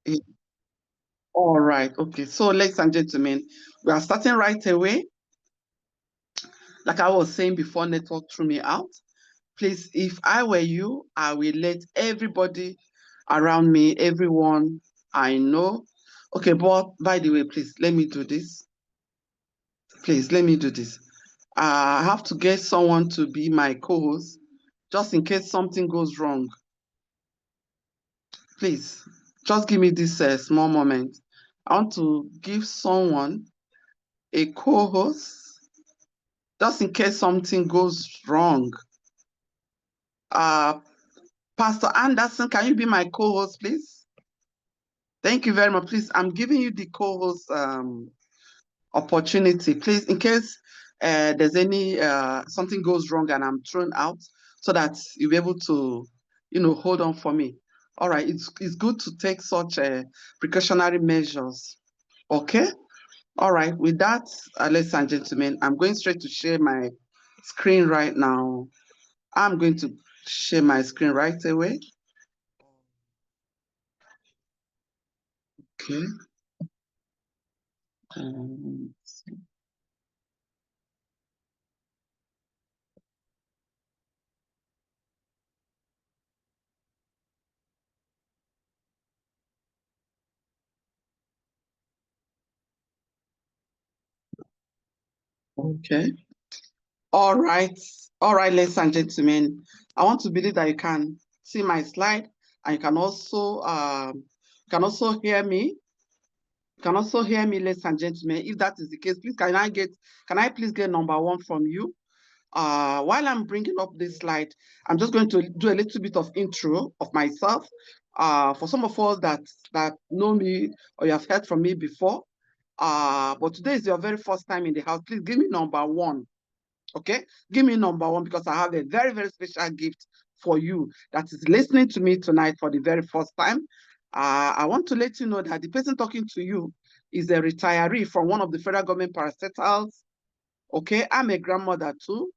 Yeah. All right. Okay. So, ladies and gentlemen, we are starting right away. Like I was saying before, network threw me out. Please, if I were you, I will let everybody around me, everyone I know. Okay, but by the way, please let me do this. Please let me do this. I have to get someone to be my co-host, just in case something goes wrong. Please, just give me this small moment. I want to give someone a co-host, just in case something goes wrong. Uh, Pastor Anderson, can you be my co-host, please? Thank you very much. Please, I'm giving you the co-host opportunity. Please, in case there's any something goes wrong and I'm thrown out, so that you'll be able to, hold on for me. All right, it's good to take such precautionary measures. Okay. All right. With that, ladies and gentlemen, I'm going straight to share my screen right now. I'm going to share my screen right away. Okay. Um, okay. All right. All right, ladies and gentlemen. I want to believe that you can see my slide and you can also hear me. You can also hear me, ladies and gentlemen. If that is the case, please can I please get number one from you? While I'm bringing up this slide, I'm just going to do a little bit of intro of myself. For some of us that know me or you have heard from me before, but today is your very first time in the house, please give me number one. Okay, give me number one because I have a very, very special gift for you that is listening to me tonight for the very first time. I want to let you know that the person talking to you is a retiree from one of the federal government parastatals. Okay, I'm a grandmother too.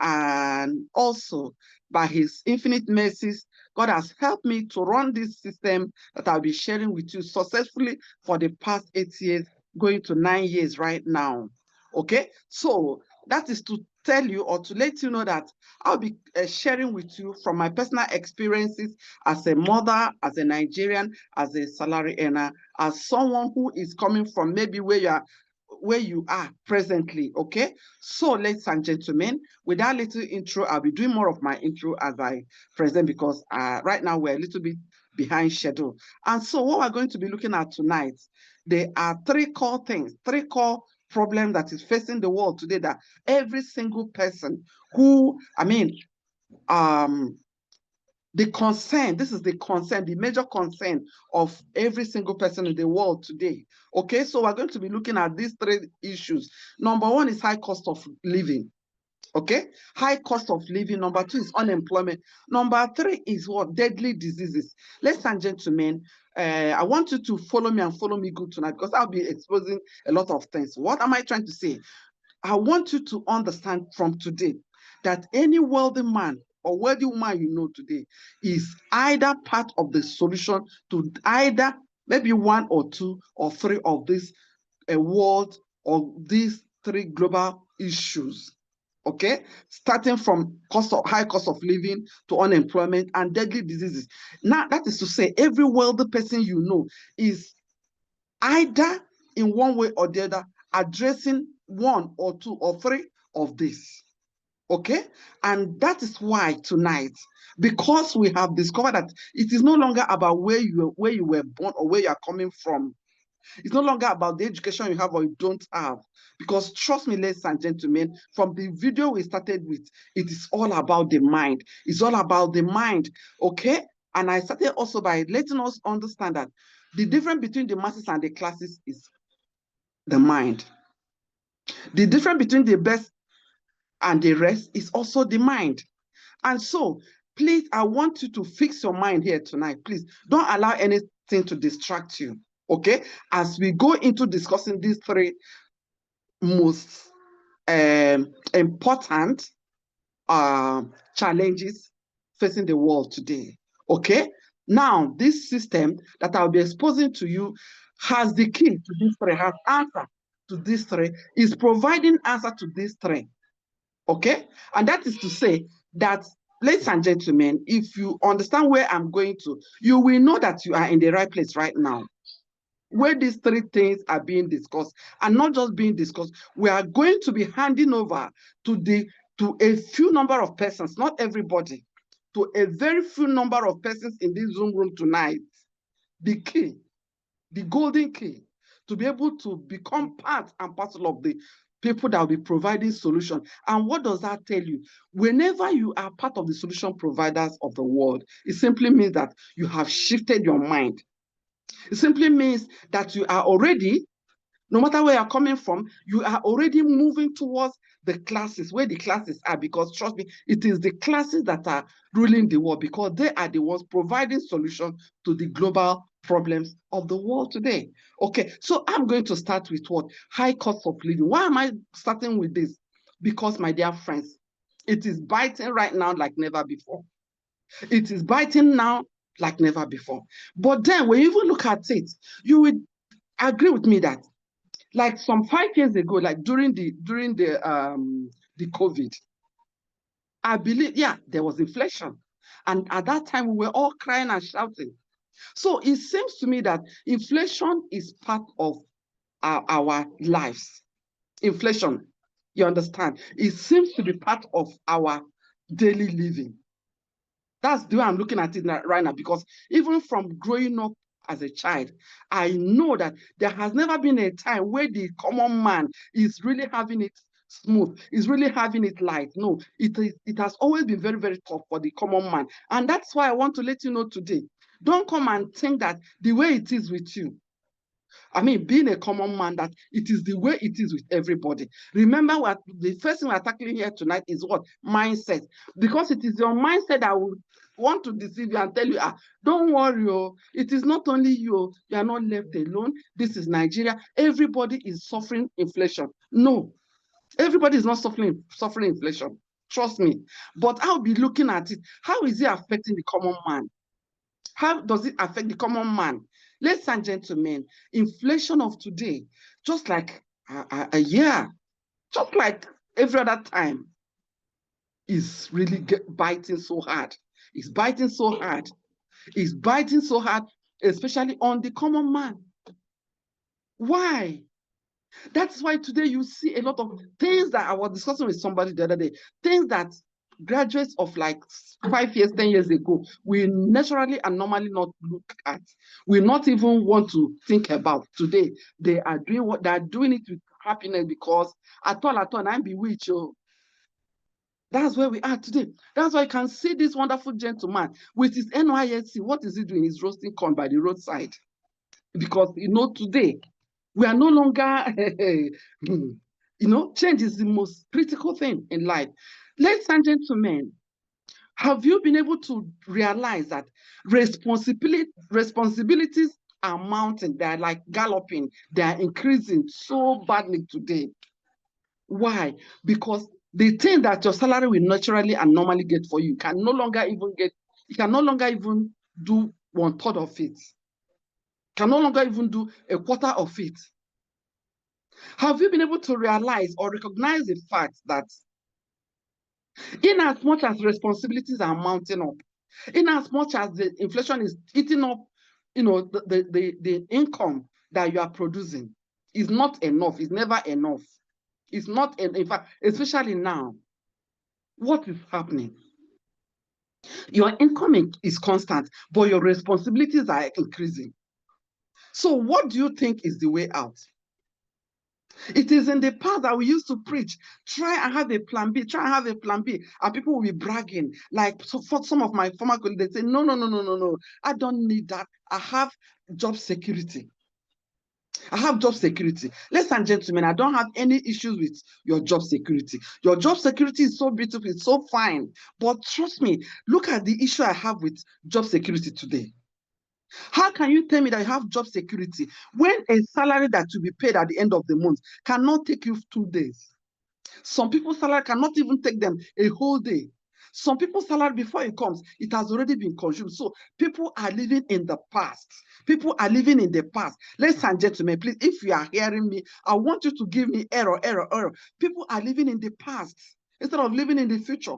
And also, by his infinite mercies, God has helped me to run this system that I'll be sharing with you successfully for the past 8 years, going to 9 years right now. Okay, so that is to tell you or to let you know that I'll be sharing with you from my personal experiences as a mother, as a Nigerian, as a salary earner, as someone who is coming from maybe where you are presently. Okay, so ladies and gentlemen, with that little intro, I'll be doing more of my intro as I present because right now we're a little bit behind schedule. And so what we're going to be looking at tonight, there are three core things, three core problems that is facing the world today that every single person who, this is the concern, the major concern of every single person in the world today. Okay, so we're going to be looking at these three issues. Number one is high cost of living. Okay, high cost of living. Number two is unemployment. Number three is what? Deadly diseases. Ladies and gentlemen, I want you to follow me and follow me good tonight because I'll be exposing a lot of things. What am I trying to say? I want you to understand from today that any wealthy man or wealthy woman you know today is either part of the solution to either maybe one or two or three of these world or these three global issues. Okay, starting from high cost of living to unemployment and deadly diseases. Now, that is to say, every wealthy person you know is either in one way or the other addressing one or two or three of these. Okay, and that is why tonight, because we have discovered that it is no longer about where you were born or where you are coming from. It's no longer about the education you have or you don't have. Because trust me, ladies and gentlemen, from the video we started with, it is all about the mind. It's all about the mind. Okay, and I started also by letting us understand that the difference between the masses and the classes is the mind. The difference between the best and the rest is also the mind. And so, please, I want you to fix your mind here tonight. Please don't allow anything to distract you. Okay, as we go into discussing these three most important challenges facing the world today. Okay, Now, this system that I'll be exposing to you has the key to these three, has answer to these three, is providing answer to these three. Okay? And that is to say that, ladies and gentlemen, if you understand where I'm going to, you will know that you are in the right place right now, where these three things are being discussed, and not just being discussed. We are going to be handing over to a few number of persons, not everybody, to a very few number of persons in this Zoom room tonight, the key, the golden key, to be able to become part and parcel of the people that will be providing solution. And what does that tell you? Whenever you are part of the solution providers of the world, it simply means that you have shifted your mind. It simply means that you are already, no matter where you're coming from, you are already moving towards the classes, where the classes are, because trust me, it is the classes that are ruling the world, because they are the ones providing solutions to the global problems of the world today. Okay, so I'm going to start with what? High cost of living. Why am I starting with this? Because, my dear friends, it is biting right now like never before. It is biting now like never before. But then when you even look at it, you would agree with me that, like some 5 years ago, like during the COVID, I believe, yeah, there was inflation. And at that time, we were all crying and shouting. So it seems to me that inflation is part of our lives. Inflation, you understand? It seems to be part of our daily living. That's the way I'm looking at it right now, because even from growing up as a child, I know that there has never been a time where the common man is really having it smooth, is really having it light. No, it has always been very, very tough for the common man. And that's why I want to let you know today, don't come and think that the way it is with you, I mean, being a common man, that it is the way it is with everybody. Remember, what the first thing we're tackling here tonight is what? Mindset. Because it is your mindset that will want to deceive you and tell you, don't worry, it is not only you, you are not left alone. This is Nigeria. Everybody is suffering inflation. No, everybody is not suffering inflation. Trust me. But I'll be looking at it. How is it affecting the common man? How does it affect the common man? Ladies and gentlemen, inflation of today, just like a year, just like every other time, is really biting so hard. It's biting so hard. It's biting so hard, especially on the common man. Why? That's why today you see a lot of things that I was discussing with somebody the other day, things that graduates of like 5 years, 10 years ago, we naturally and normally not look at. We not even want to think about. Today, they are doing what they are doing it with happiness, because at all, I'm bewitched. That's where we are today. That's why you can see this wonderful gentleman with his NYSC. What is he doing? He's roasting corn by the roadside. Because, today, we are no longer, change is the most critical thing in life. Ladies and gentlemen, have you been able to realize that responsibilities are mounting? They're like galloping. They're increasing so badly today. Why? Because the thing that your salary will naturally and normally get for you can no longer even do 1/3 of it. Can no longer even do 1/4 of it. Have you been able to realize or recognize the fact that in as much as responsibilities are mounting up, in as much as the inflation is eating up, the income that you are producing is not enough, it's never enough. It's not, in fact, especially now, what is happening? Your income is constant, but your responsibilities are increasing. So what do you think is the way out? It is in the past that we used to preach, try and have a plan B, and people will be bragging. Like, so for some of my former colleagues, they say, no, I don't need that. I have job security. Ladies and gentlemen, I don't have any issues with your job security. Your job security is so beautiful, it's so fine. But trust me, look at the issue I have with job security today. How can you tell me that you have job security when a salary that will be paid at the end of the month cannot take you 2 days? Some people's salary cannot even take them a whole day. Some people's salary before it comes, it has already been consumed. So people are living in the past. People are living in the past. Ladies and gentlemen, please, if you are hearing me, I want you to give me error. People are living in the past instead of living in the future.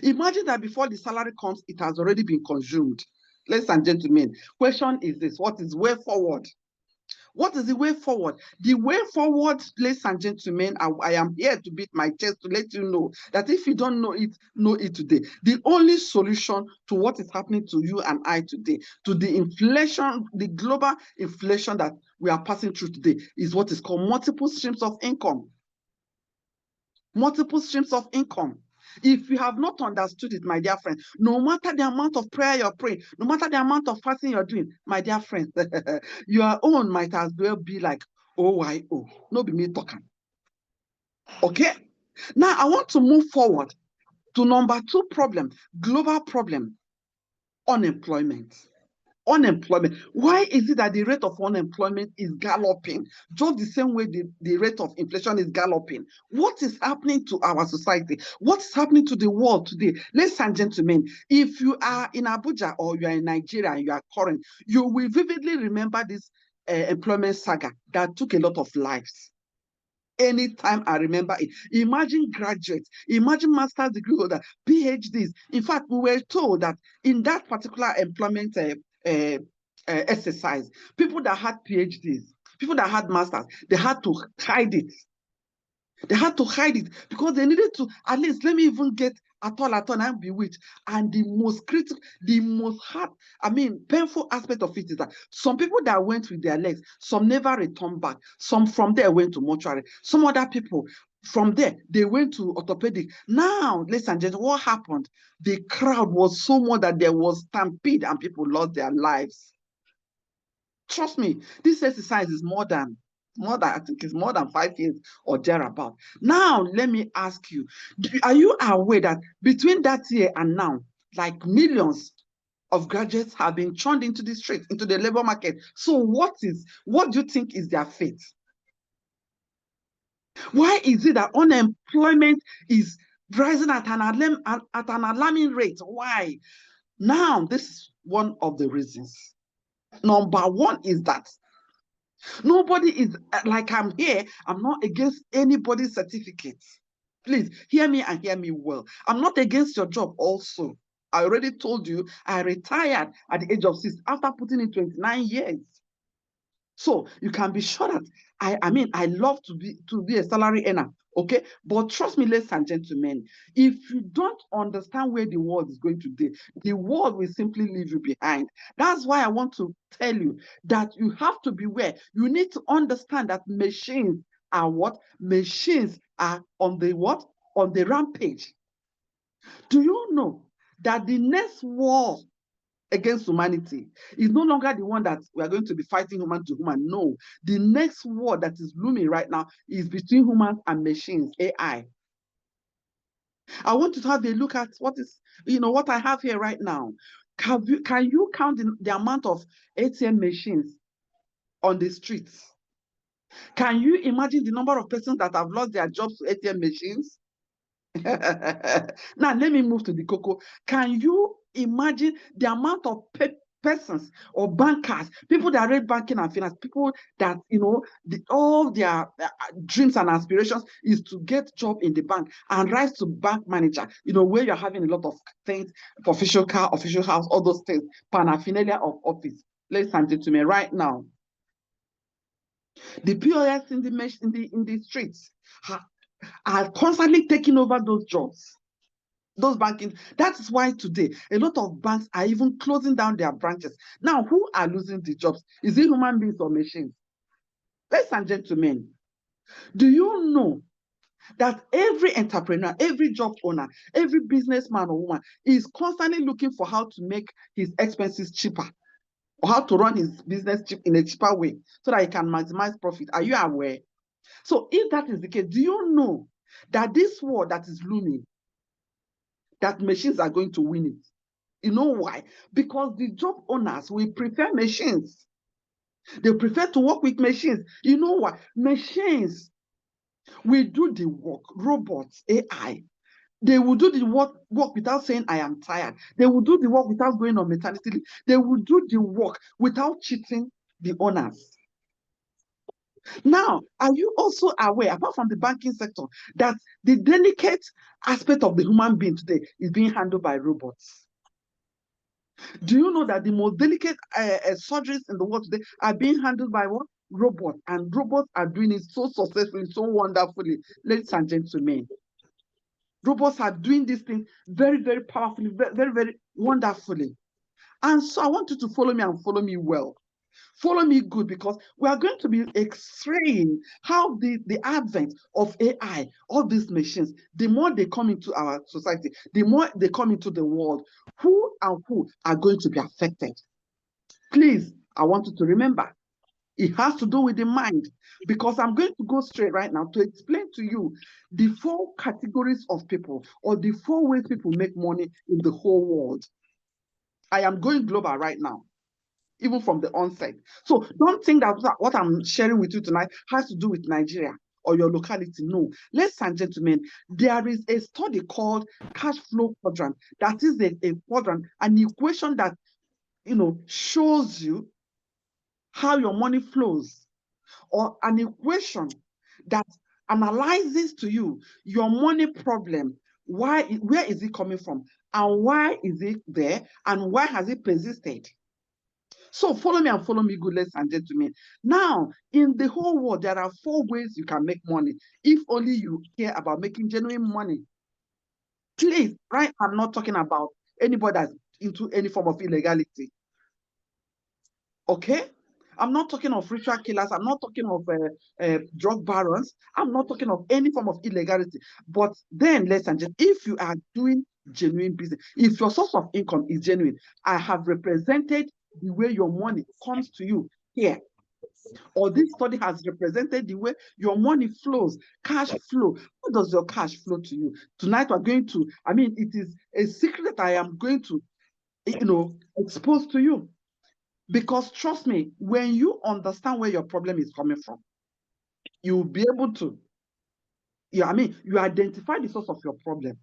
Imagine that before the salary comes, it has already been consumed. Ladies and gentlemen, question is this: what is way forward? What is the way forward? The way forward, ladies and gentlemen, I am here to beat my chest to let you know that if you don't know it today. The only solution to what is happening to you and I today, to the inflation, the global inflation that we are passing through today, is what is called multiple streams of income. Multiple streams of income. If you have not understood it, my dear friend, no matter the amount of prayer you're praying, no matter the amount of fasting you're doing, my dear friend, your own might as well be like OYO. No be me talking. Okay? Now I want to move forward to number 2 problem, global problem, unemployment. Unemployment. Why is it that the rate of unemployment is galloping? Just the same way the rate of inflation is galloping. What is happening to our society? What is happening to the world today? Ladies and gentlemen, if you are in Abuja or you are in Nigeria and you are current, you will vividly remember this employment saga that took a lot of lives. Anytime I remember it, imagine graduates, imagine master's degree holder, PhDs. In fact, we were told that in that particular employment exercise, people that had PhDs, people that had masters, they had to hide it. They had to hide it because they needed to, at least, let me even get at all, and be with. And the most critical, the most hard, painful aspect of it is that some people that went with their legs, some never returned back. Some from there went to mortuary. Some other people, from there, they went to orthopedic. Now, ladies and gentlemen, what happened? The crowd was so much that there was stampede and people lost their lives. Trust me, this exercise is I think it's more than 5 years or thereabout. Now, let me ask you, are you aware that between that year and now, like millions of graduates have been churned into the streets, into the labor market? So what do you think is their fate? Why is it that unemployment is rising at an alarming rate? Why? Now, this is one of the reasons. Number 1 is that nobody is like I'm here. I'm not against anybody's certificate. Please hear me and hear me well. I'm not against your job also. I already told you I retired at the age of 6 after putting in 29 years. So you can be sure that I love to be a salary earner. Okay, but trust me, ladies and gentlemen, if you don't understand where the world is going today, the world will simply leave you behind. That's why I want to tell you that you have to beware. You need to understand that machines are what? Machines are on the what? On the rampage. Do you know that the next war against humanity is no longer the one that we are going to be fighting human to human? No, the next war that is looming right now is between humans and machines, AI. I want you to have a look at what I have here right now. Can you count the amount of ATM machines on the streets? Can you imagine the number of persons that have lost their jobs to ATM machines? Now, let me move to the cocoa. Can you imagine the amount of persons or bankers, people that read banking and finance, people that, all their dreams and aspirations is to get job in the bank and rise to bank manager, where you're having a lot of things, official car, official house, all those things, paraphernalia of office. Ladies and gentlemen, right now, the POS in the streets are constantly taking over those jobs, those banking. That is why today a lot of banks are even closing down their branches. Now, who are losing the jobs? Is it human beings or machines? Ladies and gentlemen, do you know that every entrepreneur, every job owner, every businessman or woman is constantly looking for how to make his expenses cheaper, or how to run his business in a cheaper way so that he can maximize profit? Are you aware? So if that is the case, do you know that this war that is looming, that machines are going to win it? You know why? Because the job owners will prefer machines. They prefer to work with machines. You know why? Machines will do the work. Robots, AI, They will do the work without saying, I am tired. They will do the work without going on maternity leave. They will do the work without cheating the owners. Now, are you also aware, apart from the banking sector, that the delicate aspect of the human being today is being handled by robots? Do you know that the most delicate surgeries in the world today are being handled by what? Robots. And robots are doing it so successfully, so wonderfully. Ladies and gentlemen, robots are doing this thing very, very powerfully, very, very, very wonderfully. And so I want you to follow me and follow me well. Follow me good, because we are going to be explaining how the advent of AI, all these machines, the more they come into our society, the more they come into the world, who and who are going to be affected. Please, I want you to remember, it has to do with the mind, because I'm going to go straight right now to explain to you the 4 categories of people, or the 4 ways people make money in the whole world. I am going global right now, even from the onset. So don't think that what I'm sharing with you tonight has to do with Nigeria or your locality. No. Ladies and gentlemen, there is a study called cash flow quadrant. That is a quadrant, an equation that, shows you how your money flows, or an equation that analyzes to you your money problem. Where is it coming from, and why is it there, and why has it persisted? So follow me and follow me good, ladies and gentlemen. Now, in the whole world, there are 4 ways you can make money, if only you care about making genuine money. Please, right? I'm not talking about anybody that's into any form of illegality. Okay? I'm not talking of ritual killers. I'm not talking of drug barons. I'm not talking of any form of illegality. But then, ladies and gentlemen, if you are doing genuine business, if your source of income is genuine, I have represented the way your money comes to you here. Or this study has represented the way your money flows, cash flow. How does your cash flow to you? Tonight we're going to, it is a secret that I am going to, expose to you. Because trust me, when you understand where your problem is coming from, you'll be able to, you identify the source of your problem.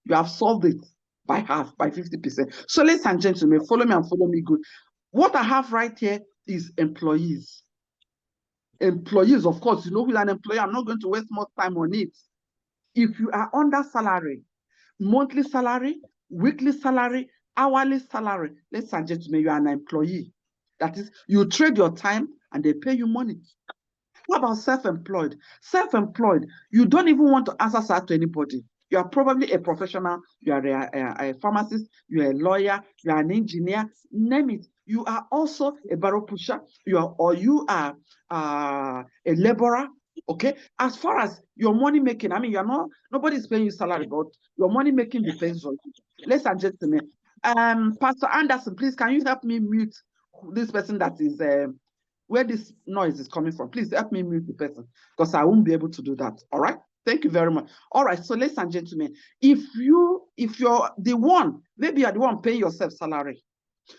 You have solved it by half, by 50%. So ladies and gentlemen, follow me and follow me good. What I have right here is employees. Employees, of course, you know who is an employer. I'm not going to waste more time on it. If you are under salary, monthly salary, weekly salary, hourly salary, ladies and gentlemen, you are an employee. That is, you trade your time and they pay you money. What about self-employed? Self-employed, you don't even want to answer that to anybody. You are probably a professional, you are a pharmacist, you are a lawyer, you are an engineer, name it. You are also a barrow pusher, you are a laborer. Okay, as far as your money making, nobody's paying you salary, but your money making depends on you. Ladies and gentlemen, Pastor Anderson, please, can you help me mute this person that is where this noise is coming from? Please help me mute the person, because I won't be able to do that. All right. Thank you very much. All right. So ladies and gentlemen, if you're the one, maybe you're the one paying yourself salary,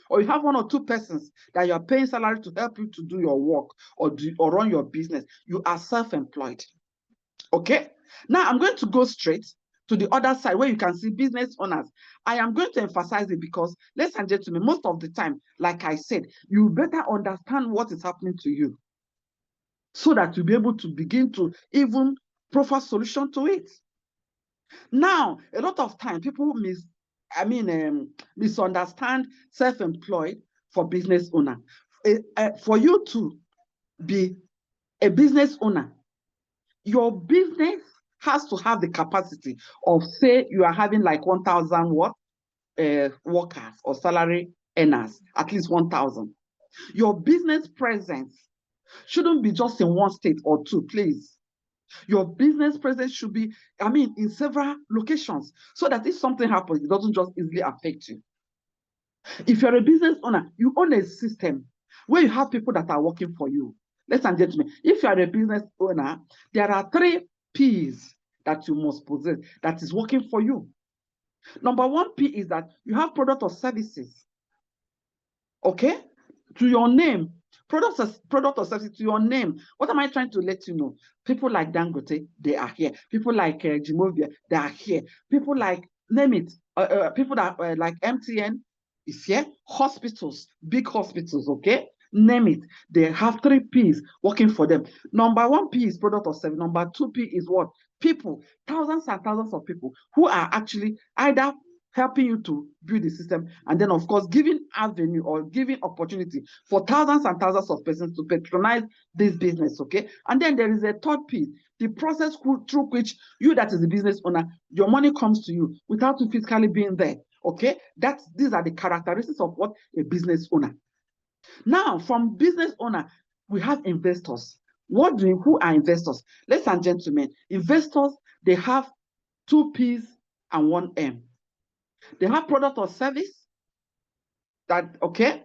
or you have 1 or 2 persons that you're paying salary to help you to do your work or run your business, you are self-employed. Okay. Now I'm going to go straight to the other side where you can see business owners. I am going to emphasize it because, ladies and gentlemen, most of the time, like I said, you better understand what is happening to you so that you'll be able to begin to even proffer solution to it. Now, a lot of time people misunderstand self-employed for business owner. For you to be a business owner, your business has to have the capacity of, say, you are having like 1,000 workers or salary earners, at least 1,000. Your business presence shouldn't be just in 1 state or 2, please. Your business presence should be, in several locations, so that if something happens, it doesn't just easily affect you. If you're a business owner, you own a system where you have people that are working for you. Ladies and gentlemen, if you are a business owner, there are 3 P's that you must possess that is working for you. Number 1 P is that you have product or services. Okay? To your name, product or service to your name. What am I trying to let you know? People like Dangote, they are here. People like Jimovia, they are here. People like, name it, people that like MTN is here. Hospitals, big hospitals, okay? Name it. They have 3 P's working for them. Number 1 P is product or service. Number 2 P is what? People, thousands and thousands of people who are actually either helping you to build the system, and then of course giving avenue or giving opportunity for thousands and thousands of persons to patronize this business, okay? And then there is a 3rd piece, the process through which you, that is the business owner, your money comes to you without you physically being there, okay? These are the characteristics of what a business owner. Now, from business owner, we have investors. Who are investors? Ladies and gentlemen, investors, they have 2 P's and 1 M. They have product or service that, okay?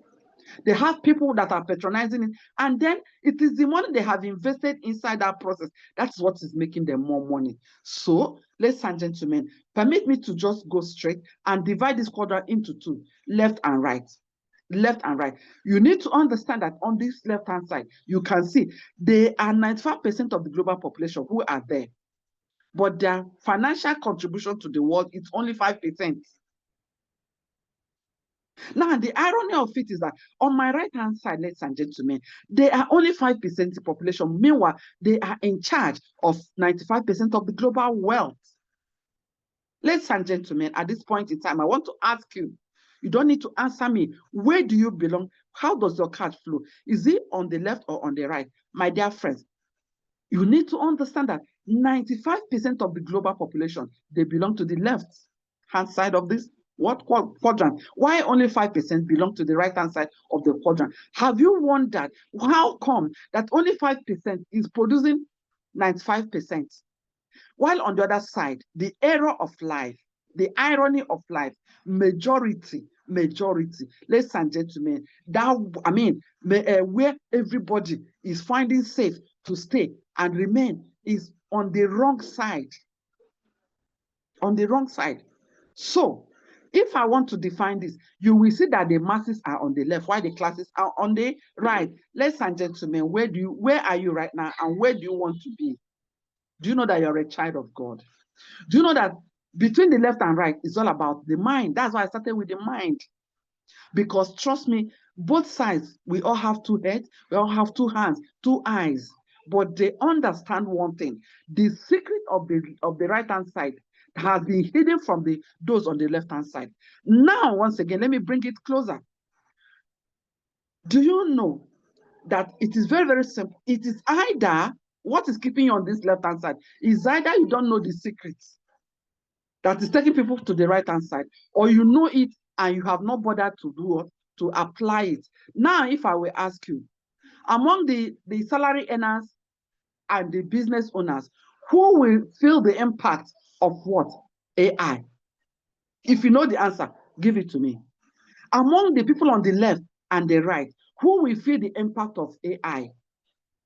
They have people that are patronizing it, and then it is the money they have invested inside that process. That's what is making them more money. So, ladies and gentlemen, permit me to just go straight and divide this quadrant into 2, left and right. Left and right. You need to understand that on this left-hand side, you can see there are 95% of the global population who are there, but their financial contribution to the world is only 5%. Now, the irony of it is that on my right-hand side, ladies and gentlemen, they are only 5% the population. Meanwhile, they are in charge of 95% of the global wealth. Ladies and gentlemen, at this point in time, I want to ask you, you don't need to answer me. Where do you belong? How does your cash flow? Is it on the left or on the right? My dear friends, you need to understand that 95% of the global population, they belong to the left-hand side of this quadrant. Why only 5% belong to the right-hand side of the quadrant? Have you wondered how come that only 5% is producing 95%? While on the other side, the error of life, the irony of life, majority, ladies and gentlemen, where everybody is finding safe to stay and remain is on the wrong side. On the wrong side. So, if I want to define this, you will see that the masses are on the left, while the classes are on the right. Ladies and gentlemen, where are you right now, and where do you want to be? Do you know that you're a child of God? Do you know that between the left and right is all about the mind? That's why I started with the mind. Because trust me, both sides, we all have 2 heads, we all have 2 hands, 2 eyes, but they understand one thing. The secret of the right-hand side has been hidden from those on the left-hand side. Now, once again, let me bring it closer. Do you know that it is very, very simple? It is either what is keeping you on this left-hand side is either you don't know the secrets that is taking people to the right-hand side, or you know it and you have not bothered to do what? To apply it. Now, if I will ask you, among the salary earners and the business owners, who will feel the impact of what? AI. If you know the answer, give it to me. Among the people on the left and the right, who will feel the impact of AI?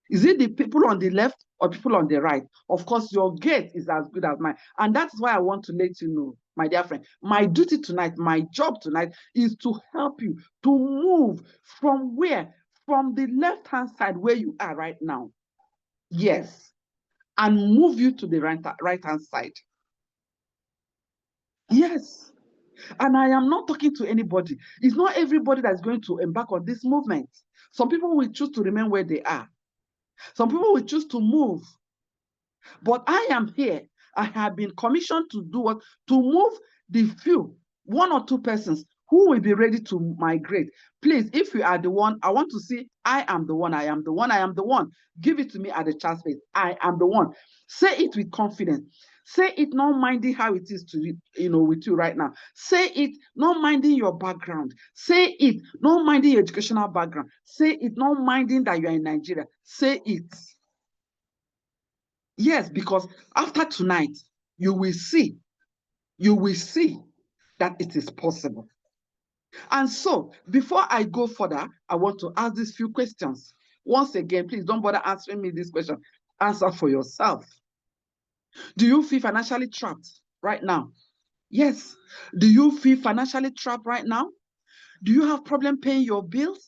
Is it the people on the left or people on the right? Of course, your guess is as good as mine. And that's why I want to let you know, my dear friend, my duty tonight, my job tonight is to help you to move from where? From the left-hand side where you are right now. Yes. And move you to the right-hand side. Yes. And I am not talking to anybody. It's not everybody that's going to embark on this movement. Some people will choose to remain where they are. Some people will choose to move. But I am here. I have been commissioned to do what? To move the few, 1 or 2 persons who will be ready to migrate. Please, if you are the one, I want to see, I am the one, I am the one, I am the one. Give it to me at the chat space. I am the one. Say it with confidence. Say it not minding how it is to with you right now. Say it not minding your background. Say it not minding your educational background. Say it not minding that you are in Nigeria. Say it. Yes, because after tonight, you will see that it is possible. And so, before I go further, I want to ask these few questions. Once again, please don't bother answering me this question. Answer for yourself. Do you feel financially trapped right now? Yes. Do you feel financially trapped right now? Do you have problem paying your bills?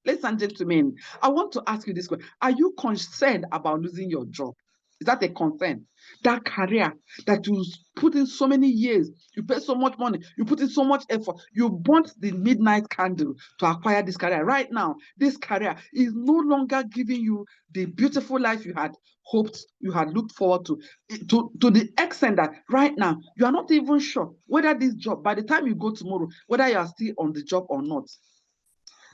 Ladies and gentlemen, I want to ask you this question. Are you concerned about losing your job? Is that a concern? That career that you put in so many years, you pay so much money, you put in so much effort, you burnt the midnight candle to acquire this career. Right now, this career is no longer giving you the beautiful life you had hoped, you had looked forward to the extent that right now, you are not even sure whether this job, by the time you go tomorrow, whether you are still on the job or not.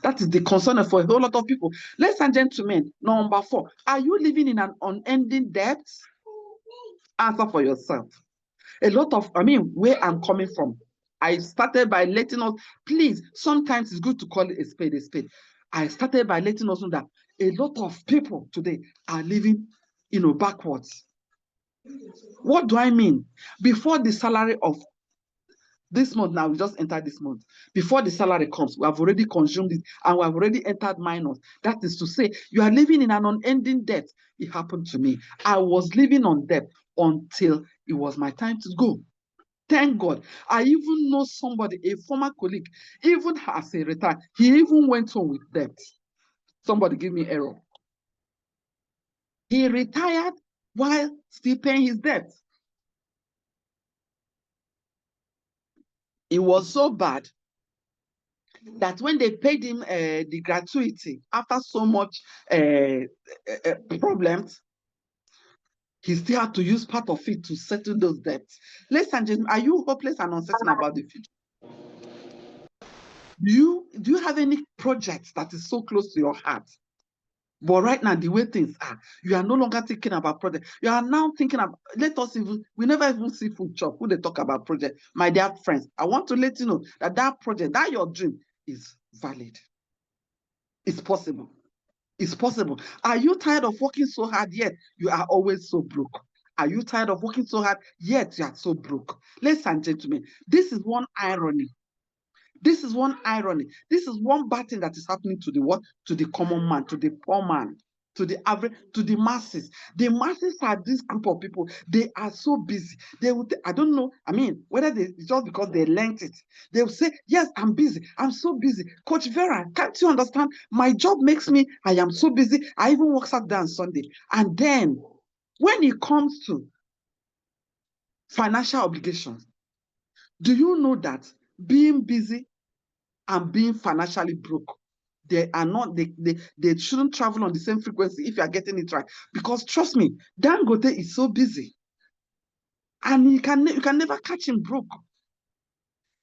That is the concern for a whole lot of people. Ladies and gentlemen, number 4, are you living in an unending debt? Answer for yourself. Where I'm coming from, I started by letting us, please, sometimes it's good to call it a spade a spade. I started by letting us know that a lot of people today are living, backwards. What do I mean? Before the salary of this month, now we just entered this month. Before the salary comes, we have already consumed it and we have already entered minus. That is to say, you are living in an unending debt. It happened to me. I was living on debt until it was my time to go. Thank God. I even know somebody, a former colleague, even as a retired, he even went home with debt. Somebody give me error. He retired while still paying his debt. It was so bad that when they paid him the gratuity after so much problems, he still had to use part of it to settle those debts. Ladies and gentlemen, are you hopeless and uncertain about the future? Do you have any project that is so close to your heart? But right now, the way things are, you are no longer thinking about project. You are now thinking about, we never even see food chop. Who they talk about project? My dear friends, I want to let you know that that project, that your dream is valid. It's possible. It's possible. Are you tired of working so hard yet you are always so broke? Are you tired of working so hard yet you are so broke? Ladies and gentlemen, this is one irony. This is one irony. This is one bad thing that is happening to the what? To the common man, to the poor man, to the average, to the masses. The masses are this group of people. They are so busy. They would, I don't know. Whether they just because they learned it, they will say, "Yes, I'm busy. I'm so busy." Coach Vera, can't you understand? My job makes me. I am so busy. I even work Saturday and Sunday. And then, when it comes to financial obligations, do you know that being busy and being financially broke, they shouldn't travel on the same frequency if you are getting it right? Because trust me, Dangote is so busy and you can never catch him broke.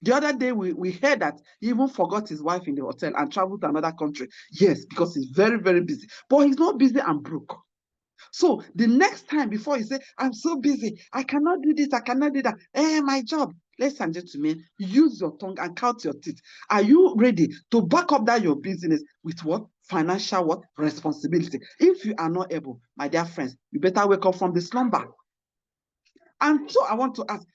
The other day we heard that he even forgot his wife in the hotel and traveled to another country. Yes, because he's very, very busy. But he's not busy and broke. So the next time, before you say, "I'm so busy, I cannot do this, I cannot do that," my job. Ladies and gentlemen, use your tongue and count your teeth. Are you ready to back up that your business with what? Financial what? Responsibility. If you are not able, my dear friends, you better wake up from the slumber. And so I want to ask,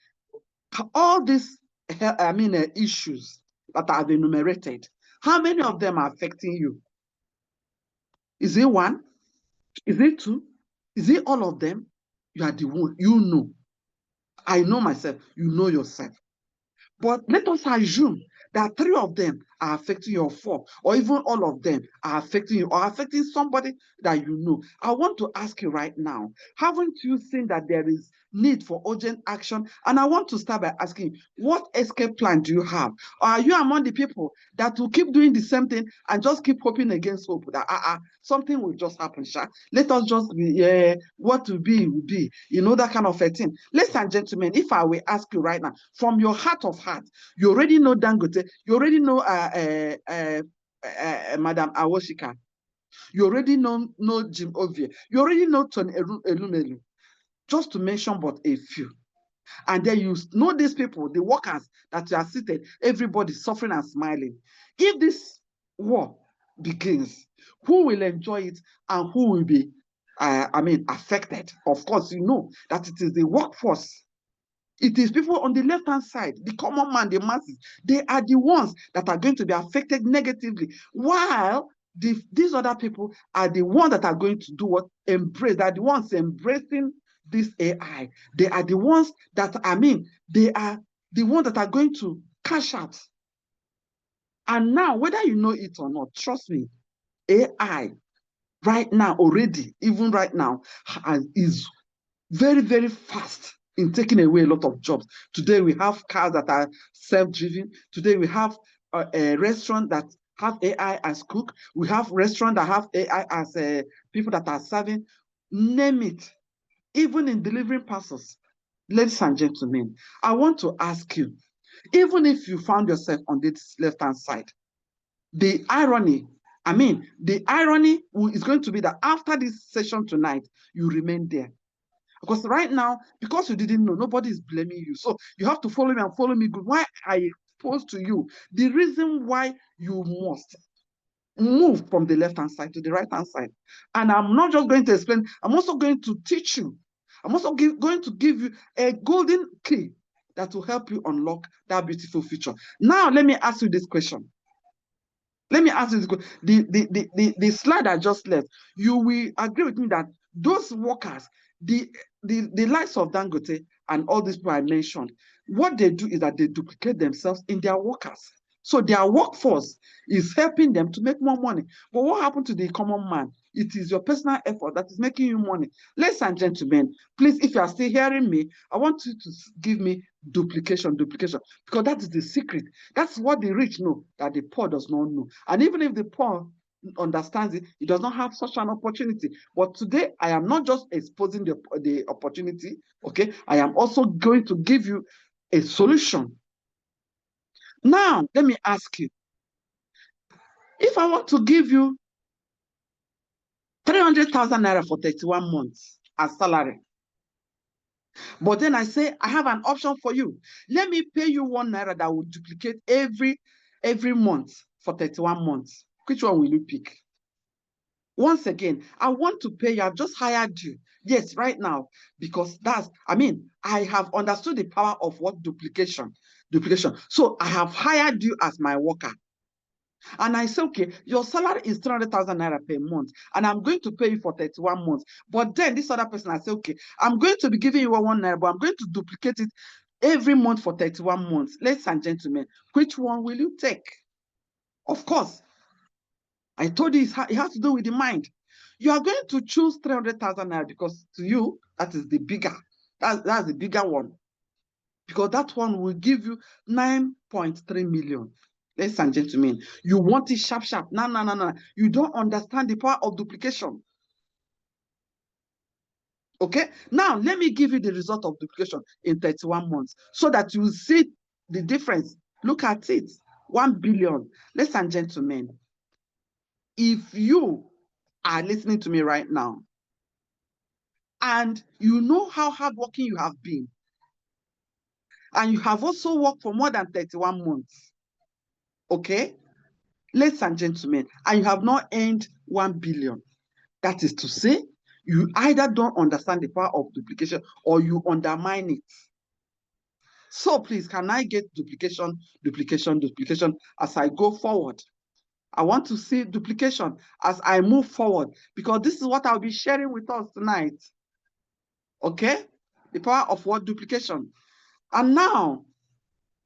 all these issues that I've enumerated, how many of them are affecting you? Is it one? Is it two? Is it all of them? You are the one. You know. I know myself. You know yourself. But let us assume that 3 of them are affecting you, or 4, or even all of them are affecting you, or affecting somebody that you know. I want to ask you right now, haven't you seen that there is need for urgent action? And I want to start by asking, what escape plan do you have? Or are you among the people that will keep doing the same thing and just keep hoping against hope that something will just happen, Sha? Let us just be, what will be, that kind of a thing. Ladies and gentlemen, if I will ask you right now, from your heart of heart, you already know Dangote, you already know Madam Awoshika, you already know Jim Ovie, you already know Tony Elumelu, just to mention but a few. And then you know these people, the workers that are seated, everybody suffering and smiling. If this war begins, who will enjoy it and who will be affected? Of course, you know that it is the workforce. It is people on the left-hand side, the common man, the masses. They are the ones that are going to be affected negatively, while these other people are the ones that are going to do what? Embrace. They are the ones embracing this AI. They are the ones that, they are the ones that are going to cash out. And now, whether you know it or not, trust me, AI right now already, even right now, is very, very fast in taking away a lot of jobs. Today we have cars that are self-driven. Today we have a restaurant that have AI as cook. We have restaurants that have AI as people that are serving. Name it. Even in delivering parcels. Ladies and gentlemen, I want to ask you, even if you found yourself on this left-hand side, the irony is going to be that after this session tonight, you remain there. Because right now, because you didn't know, nobody is blaming you. So you have to follow me and follow me good. Why I expose to you the reason why you must move from the left-hand side to the right-hand side. And I'm not just going to explain, I'm also going to teach you. I'm also going to give you a golden key that will help you unlock that beautiful future. Now, let me ask you this question. Let me ask you this. The slide I just left, you will agree with me that those workers, the likes of Dangote and all these people I mentioned, what they do is that they duplicate themselves in their workers. So their workforce is helping them to make more money. But what happened to the common man? It is your personal effort that is making you money. Ladies and gentlemen, please, if you are still hearing me, I want you to give me duplication, because that is the secret. That's what the rich know that the poor does not know. And even if the poor understands it, he does not have such an opportunity. But today, I am not just exposing the opportunity, okay? I am also going to give you a solution. Now, let me ask you, if I want to give you 300,000 naira for 31 months as salary, but then I say, I have an option for you. Let me pay you 1 naira that will duplicate every month for 31 months. Which one will you pick? Once again, I want to pay you. I've just hired you. Yes, right now, because I have understood the power of what duplication. So I have hired you as my worker. And I say, okay, your salary is 300,000 naira per month, and I'm going to pay you for 31 months. But then this other person, I say, okay, I'm going to be giving you 1 naira, but I'm going to duplicate it every month for 31 months. Ladies and gentlemen, which one will you take? Of course, I told you it has to do with the mind. You are going to choose 300,000 naira because to you, that is the bigger, that's the bigger one. Because that one will give you 9.3 million. Ladies and gentlemen, you want it sharp. No. You don't understand the power of duplication. Okay? Now, let me give you the result of duplication in 31 months so that you see the difference. Look at it. 1 billion. Ladies and gentlemen, if you are listening to me right now and you know how hardworking you have been, and you have also worked for more than 31 months, okay? Ladies and gentlemen, and you have not earned 1 billion. That is to say, you either don't understand the power of duplication or you undermine it. So please, can I get duplication as I go forward? I want to see duplication as I move forward because this is what I'll be sharing with us tonight. Okay? The power of what duplication. And now,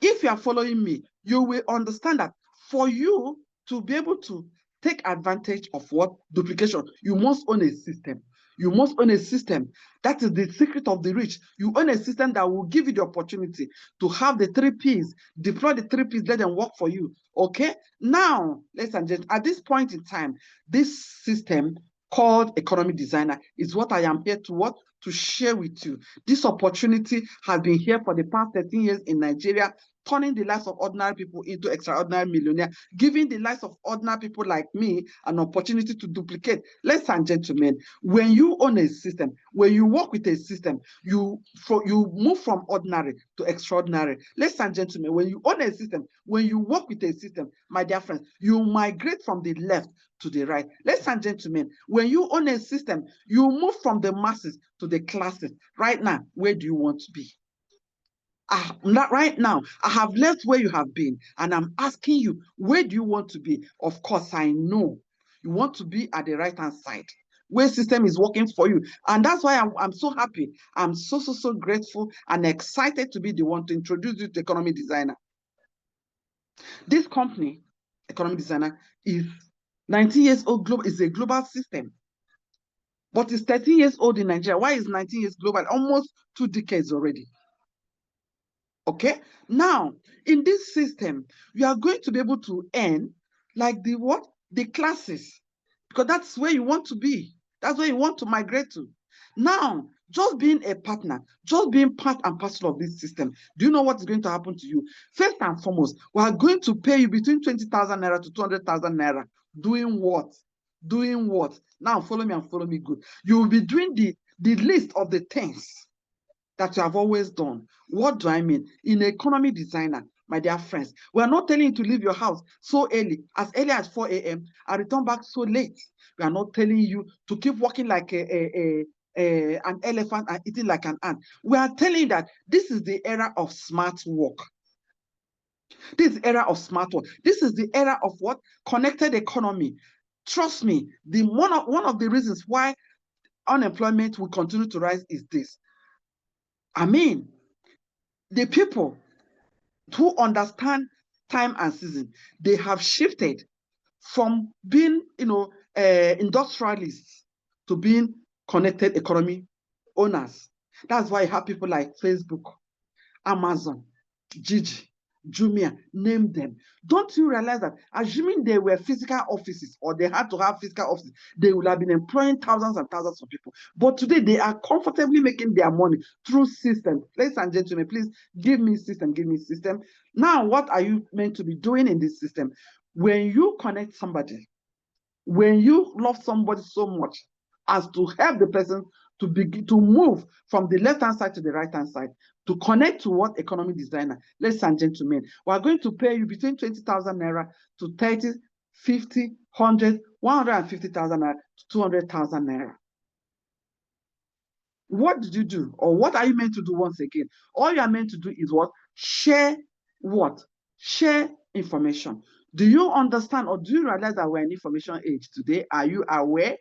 if you are following me, you will understand that for you to be able to take advantage of what duplication, you must own a system. You must own a system. That is the secret of the rich. You own a system that will give you the opportunity to have the 3 Ps, deploy the 3 Ps, let them work for you. Okay? Now, ladies and gentlemen, at this point in time, this system called economic designer is what I am here to share with you. This opportunity has been here for the past 13 years in Nigeria, turning the lives of ordinary people into extraordinary millionaires, giving the lives of ordinary people like me an opportunity to duplicate. Ladies and gentlemen, when you own a system, when you work with a system, you move from ordinary to extraordinary. Ladies and gentlemen, when you own a system, when you work with a system, my dear friends, you migrate from the left to the right. Ladies and gentlemen, when you own a system, you move from the masses to the classes. Right now, where do you want to be? Right now, I have left where you have been, and I'm asking you, where do you want to be? Of course, I know you want to be at the right-hand side, where system is working for you. And that's why I'm so happy. I'm so grateful and excited to be the one to introduce you to Economic Designer. This company, Economic Designer, is 19 years old global is a global system. But it's 13 years old in Nigeria. Why is 19 years global? Almost 2 decades already. Okay? Now, in this system, you are going to be able to earn like the what? The classes. Because that's where you want to be. That's where you want to migrate to. Now, just being a partner, just being part and parcel of this system, do you know what is going to happen to you? First and foremost, we are going to pay you between 20,000 naira to 200,000 naira. Doing what? Doing what? Now, follow me and follow me good. You will be doing the list of the things that you have always done. What do I mean? In economy designer, my dear friends, we are not telling you to leave your house so early as 4 a.m. and return back so late. We are not telling you to keep walking like an elephant and eating like an ant. We are telling you that this is the era of smart work. This is the era of smart work. This is the era of what? Connected economy. Trust me, one of the reasons why unemployment will continue to rise is this. I mean, the people who understand time and season, they have shifted from being, industrialists to being connected economy owners. That's why you have people like Facebook, Amazon, Gigi, Jumia, name them. Don't you realize that assuming they were physical offices or they had to have physical offices, they would have been employing thousands and thousands of people. But today they are comfortably making their money through systems. Ladies and gentlemen, please give me system, give me system. Now, what are you meant to be doing in this system? When you connect somebody, when you love somebody so much as to help the person to begin to move from the left-hand side to the right-hand side, to connect to what economy designer, ladies and gentlemen, we are going to pay you between 20,000 naira to 30, 50, 100, 150,000 naira to 200,000 naira. What did you do? Or what are you meant to do once again? All you are meant to do is what? Share what? Share information. Do you understand or do you realize that we're in information age today? Are you aware?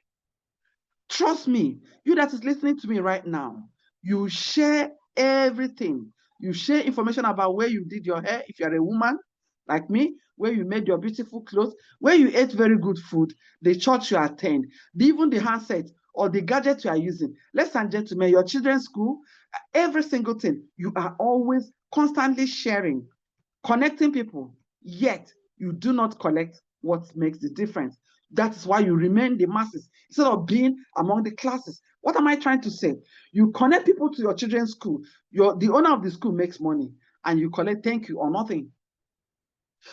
Trust me, you that is listening to me right now, you share everything. You share information about where you did your hair, if you're a woman like me, where you made your beautiful clothes, where you ate very good food, the church you attend, even the handset or the gadget you are using. Ladies and gentlemen, your children's school, every single thing, you are always constantly sharing, connecting people, yet you do not collect what makes the difference. That is why you remain the masses instead of being among the classes. What am I trying to say? You connect people to your children's school. The owner of the school makes money and you collect thank you or nothing.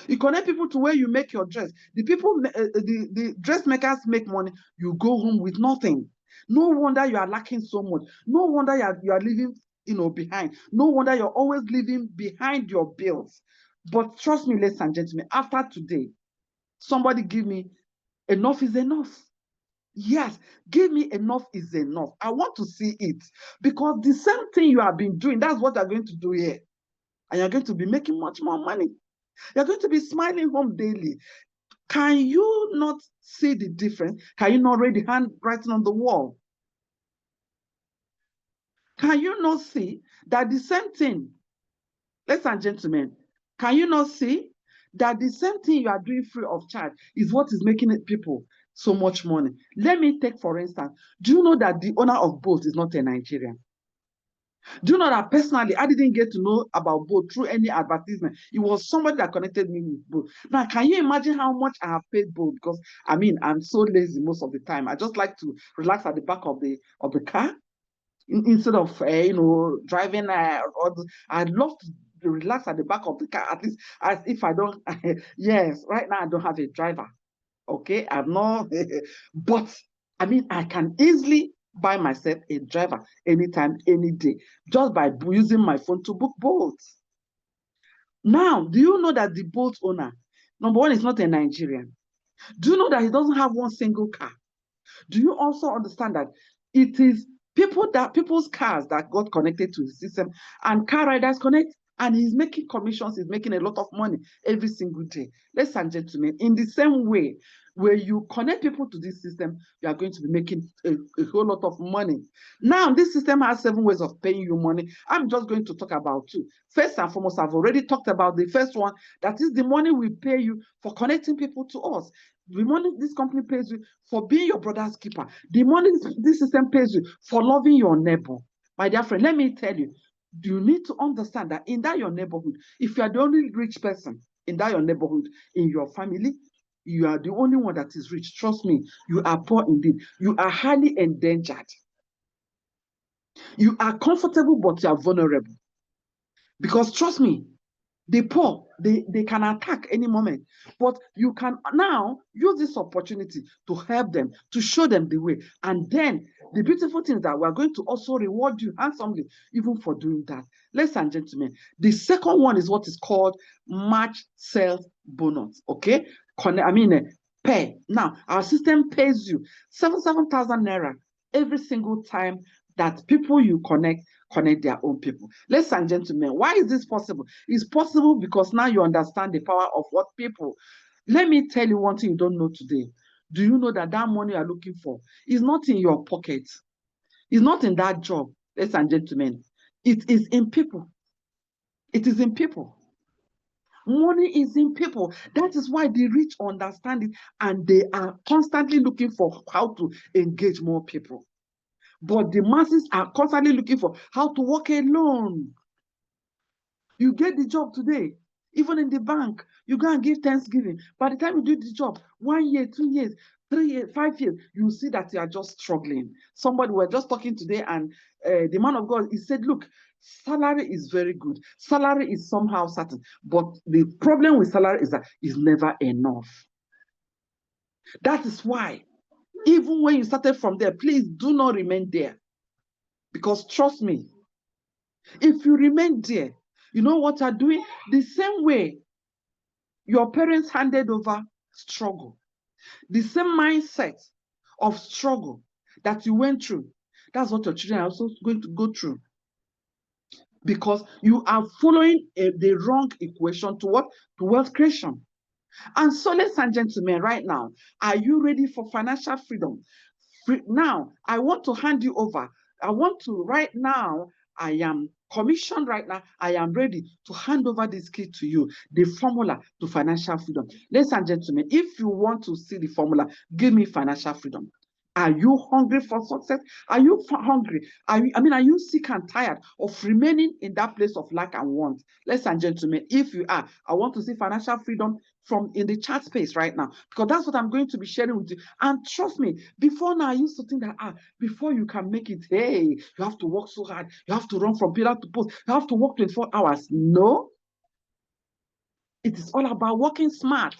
You connect people to where you make your dress. The dressmakers make money. You go home with nothing. No wonder you are lacking so much. No wonder you are living behind. No wonder you're always living behind your bills. But trust me, ladies and gentlemen, after today, somebody give me enough is enough. Yes, give me enough is enough. I want to see it because the same thing you have been doing, that's what you're going to do here. And you're going to be making much more money. You're going to be smiling home daily. Can you not see the difference? Can you not read the handwriting on the wall? Can you not see that the same thing, ladies and gentlemen, can you not see that the same thing you are doing free of charge is what is making people so much money? Let me take, for instance, do you know that the owner of Bolt is not a Nigerian? Do you know that personally, I didn't get to know about Bolt through any advertisement. It was somebody that connected me with Bolt. Now, can you imagine how much I have paid Bolt? Because, I mean, I'm so lazy most of the time. I just like to relax at the back of the car instead of, driving. I'd love to relax at the back of the car, at least as if I don't. Yes, right now I don't have a driver. Okay, I'm not, but I mean, I can easily buy myself a driver anytime, any day, just by using my phone to book Bolt. Now, do you know that the Bolt owner, number one, is not a Nigerian? Do you know that he doesn't have one single car? Do you also understand that it is people's cars that got connected to the system and car riders connect? And he's making commissions, he's making a lot of money every single day. Ladies and gentlemen, in the same way, When you connect people to this system, you are going to be making a whole lot of money. Now, this system has 7 ways of paying you money. I'm just going to talk about 2. First and foremost, I've already talked about the first one. That is the money we pay you for connecting people to us. The money this company pays you for being your brother's keeper. The money this system pays you for loving your neighbor. My dear friend, let me tell you, you need to understand that in that your neighborhood, if you are the only rich person in that your neighborhood, in your family, you are the only one that is rich. Trust me, you are poor indeed. You are highly endangered. You are comfortable, but you are vulnerable. Because trust me, the poor, they can attack any moment. But you can now use this opportunity to help them, to show them the way. And then the beautiful thing is that we're going to also reward you handsomely, even for doing that. Ladies and gentlemen, the second one is what is called March sales bonus. Okay? Pay. Now, our system pays you 7,000 naira every single time that people you connect their own people. Ladies and gentlemen, why is this possible? It's possible because now you understand the power of what people. Let me tell you one thing you don't know today. Do you know that that money you're looking for is not in your pocket? It's not in that job, ladies and gentlemen. It is in people. It is in people. Money is in people. That is why the rich understand it and they are constantly looking for how to engage more people. But the masses are constantly looking for how to work alone. You get the job today, even in the bank, you go and give Thanksgiving. By the time you do the job, 1 year, 2 years, 3 years, 5 years, you see that you are just struggling. Somebody we were just talking today, and the man of God, he said, look, salary is very good. Salary is somehow certain. But the problem with salary is that it's never enough. That is why, even when you started from there, please do not remain there. Because trust me, if you remain there, you know what you're doing? The same way your parents handed over struggle, the same mindset of struggle that you went through, that's what your children are also going to go through. Because you are following the wrong equation to what? To wealth creation. And so, ladies and gentlemen, right now, are you ready for financial freedom? Now, I want to hand you over. Right now, I am commissioned right now. I am ready to hand over this key to you, the formula to financial freedom. Ladies and gentlemen, if you want to see the formula, give me financial freedom. Are you hungry for success? Are you hungry? Are you sick and tired of remaining in that place of lack and want? Ladies and gentlemen, if you are, I want to see financial freedom from in the chat space right now, because that's what I'm going to be sharing with you. And trust me, before now, I used to think that before you can make it, hey, you have to work so hard, you have to run from pillar to post, you have to work 24 hours. No, it is all about working smart.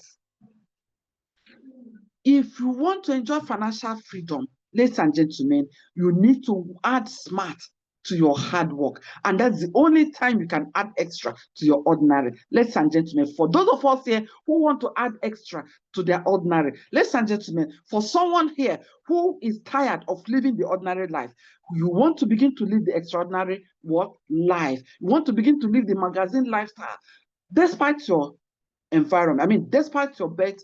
If you want to enjoy financial freedom, ladies and gentlemen, you need to add smart to your hard work. And that's the only time you can add extra to your ordinary. Ladies and gentlemen, for those of us here who want to add extra to their ordinary, ladies and gentlemen, for someone here who is tired of living the ordinary life, you want to begin to live the extraordinary life. You want to begin to live the magazine lifestyle, despite your environment. Despite your birth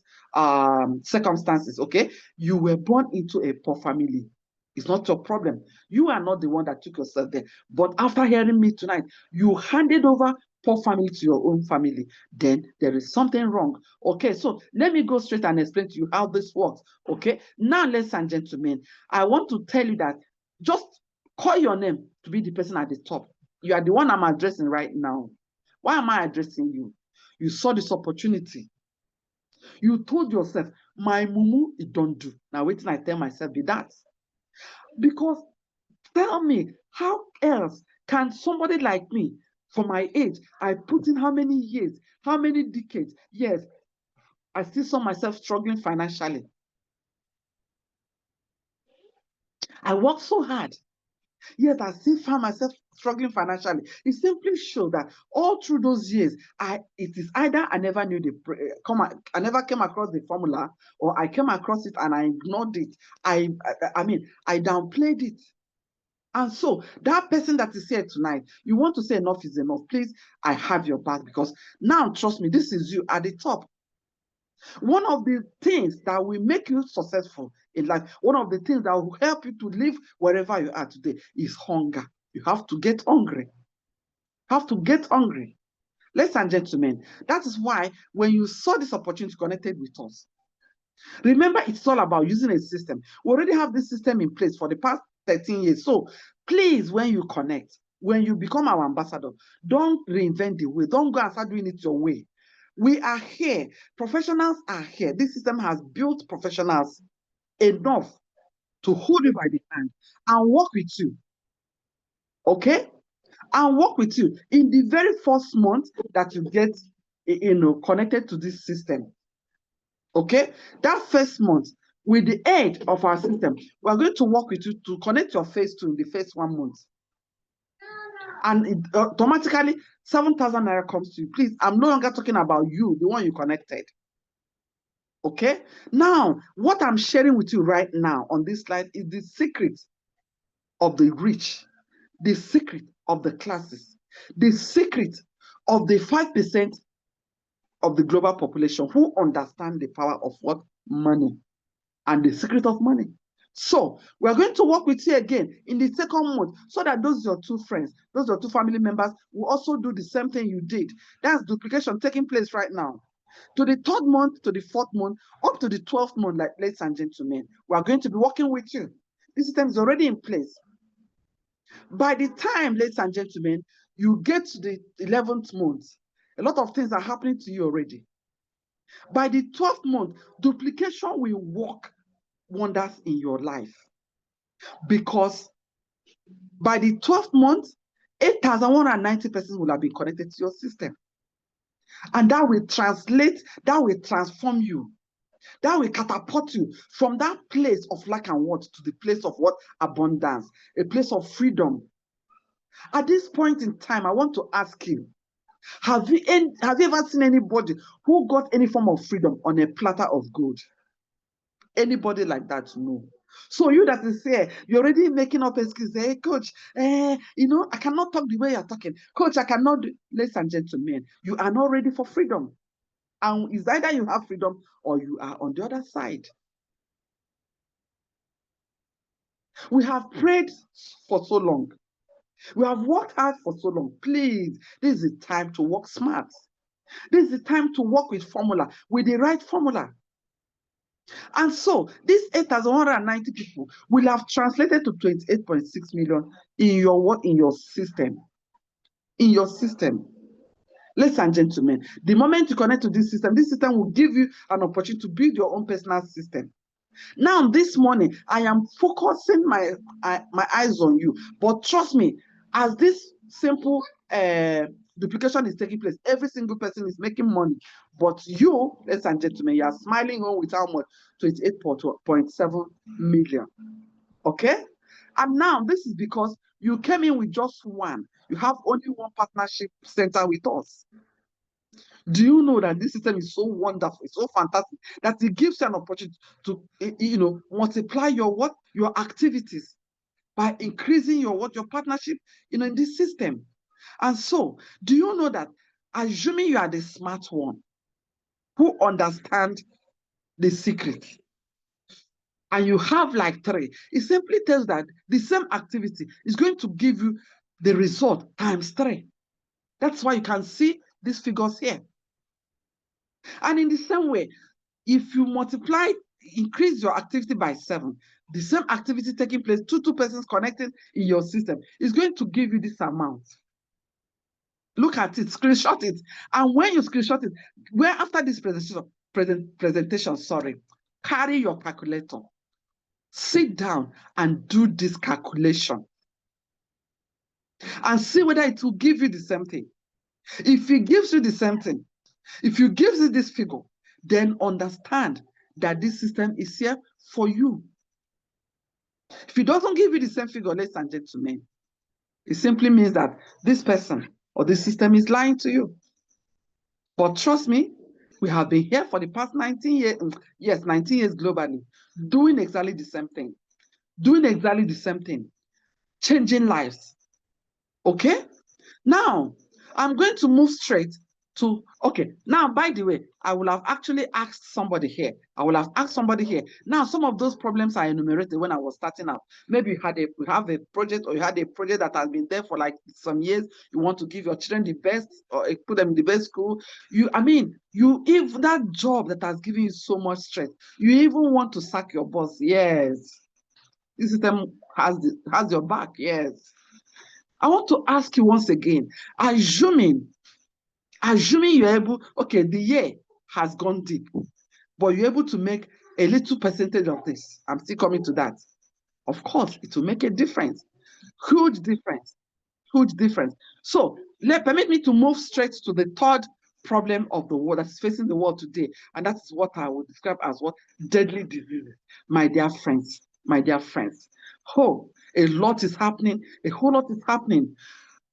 circumstances, okay? You were born into a poor family. It's not your problem. You are not the one that took yourself there. But after hearing me tonight, you handed over poor family to your own family. Then there is something wrong. Okay, so let me go straight and explain to you how this works. Okay, now, ladies and gentlemen, I want to tell you that just call your name to be the person at the top. You are the one I'm addressing right now. Why am I addressing you? You saw this opportunity. You told yourself, my mumu, it don't do. Now, wait till I tell myself be that. Because tell me, how else can somebody like me, for my age, I put in how many years, how many decades? Yes, I still saw myself struggling financially. I worked so hard. Yes, I still found myself struggling financially. It simply shows that all through those years, it is either I never knew I never came across the formula, or I came across it and I ignored it. I downplayed it. And so that person that is here tonight, you want to say enough is enough. Please, I have your back, because now, trust me, this is you at the top. One of the things that will make you successful in life, one of the things that will help you to live wherever you are today is hunger. You have to get hungry. Have to get hungry. Ladies and gentlemen, that is why when you saw this opportunity connected with us, remember it's all about using a system. We already have this system in place for the past 13 years. So please, when you connect, when you become our ambassador, don't reinvent the wheel. Don't go and start doing it your way. We are here. Professionals are here. This system has built professionals enough to hold you by the hand and work with you. Okay? And work with you in the very first month that you get connected to this system. Okay? That first month, with the aid of our system, we're going to work with you to connect your phase 2 in the first 1 month. And it automatically 7,000 naira comes to you. Please, I'm no longer talking about you, the one you connected. Okay? Now, what I'm sharing with you right now on this slide is the secret of the rich, the secret of the classes, the secret of the 5% of the global population who understand the power of what? Money, and the secret of money. So we're going to work with you again in the second month so that those your 2 friends, those your 2 family members will also do the same thing you did. That's duplication taking place right now. To the 3rd month, to the 4th month, up to the 12th month, like ladies and gentlemen, we are going to be working with you. This system is already in place. By the time, ladies and gentlemen, you get to the 11th month, a lot of things are happening to you already. By the 12th month, duplication will work wonders in your life, because by the 12th month, 8,190 persons will have been connected to your system. And that will translate, that will transform you. That will catapult you from that place of lack and want to the place of what? Abundance, a place of freedom. At this point in time, I want to ask you, have you ever seen anybody who got any form of freedom on a platter of gold? Anybody like that? No. So you that is here, you're already making up excuses. Hey, coach, I cannot talk the way you're talking. Coach, I cannot do. Ladies and gentlemen, you are not ready for freedom. And it's either you have freedom or you are on the other side. We have prayed for so long. We have worked hard for so long. Please, this is the time to work smart. This is the time to work with formula, with the right formula. And so these 8,190 people will have translated to 28.6 million in your system. In your system. Ladies and gentlemen, the moment you connect to this system will give you an opportunity to build your own personal system. Now, this morning, I am focusing my eyes on you. But trust me, as this simple duplication is taking place, every single person is making money. But you, ladies and gentlemen, you are smiling home with how much? 28.7 million. Okay? And now, this is because you came in with just one. You have only one partnership center with us. Do you know that this system is so wonderful, it's so fantastic, that it gives you an opportunity to, multiply your activities by increasing your partnership, in this system. And so, do you know that, assuming you are the smart one who understand the secret, and you have like 3, it simply tells that the same activity is going to give you the result times 3. That's why you can see these figures here. And in the same way, if you increase your activity by 7, the same activity taking place, two persons connecting in your system, is going to give you this amount. Look at it, screenshot it. And when you screenshot it, where after this presentation, carry your calculator. Sit down and do this calculation. And see whether it will give you the same thing. If it gives you the same thing, if you give you this figure, then understand that this system is here for you. If it doesn't give you the same figure, ladies and gentlemen, it simply means that this person or this system is lying to you. But trust me, we have been here for the past 19 years, 19 years globally, doing exactly the same thing. Changing lives. Okay? Now, I'm going to move straight to, okay, now, by the way, I will have actually asked somebody here. Now, some of those problems I enumerated when I was starting out. Maybe you have a project, or you had a project that has been there for like some years. You want to give your children the best, or put them in the best school. If that job that has given you so much stress, you even want to sack your boss. Yes. This system has your back. Yes. I want to ask you once again, assuming you're able, okay, the year has gone deep, but you're able to make a little percentage of this. I'm still coming to that. Of course, it will make a difference. Huge difference. So permit me to move straight to the third problem of the world that's facing the world today. And that's what I would describe as what? Deadly diseases. My dear friends. Oh, a lot is happening. A whole lot is happening.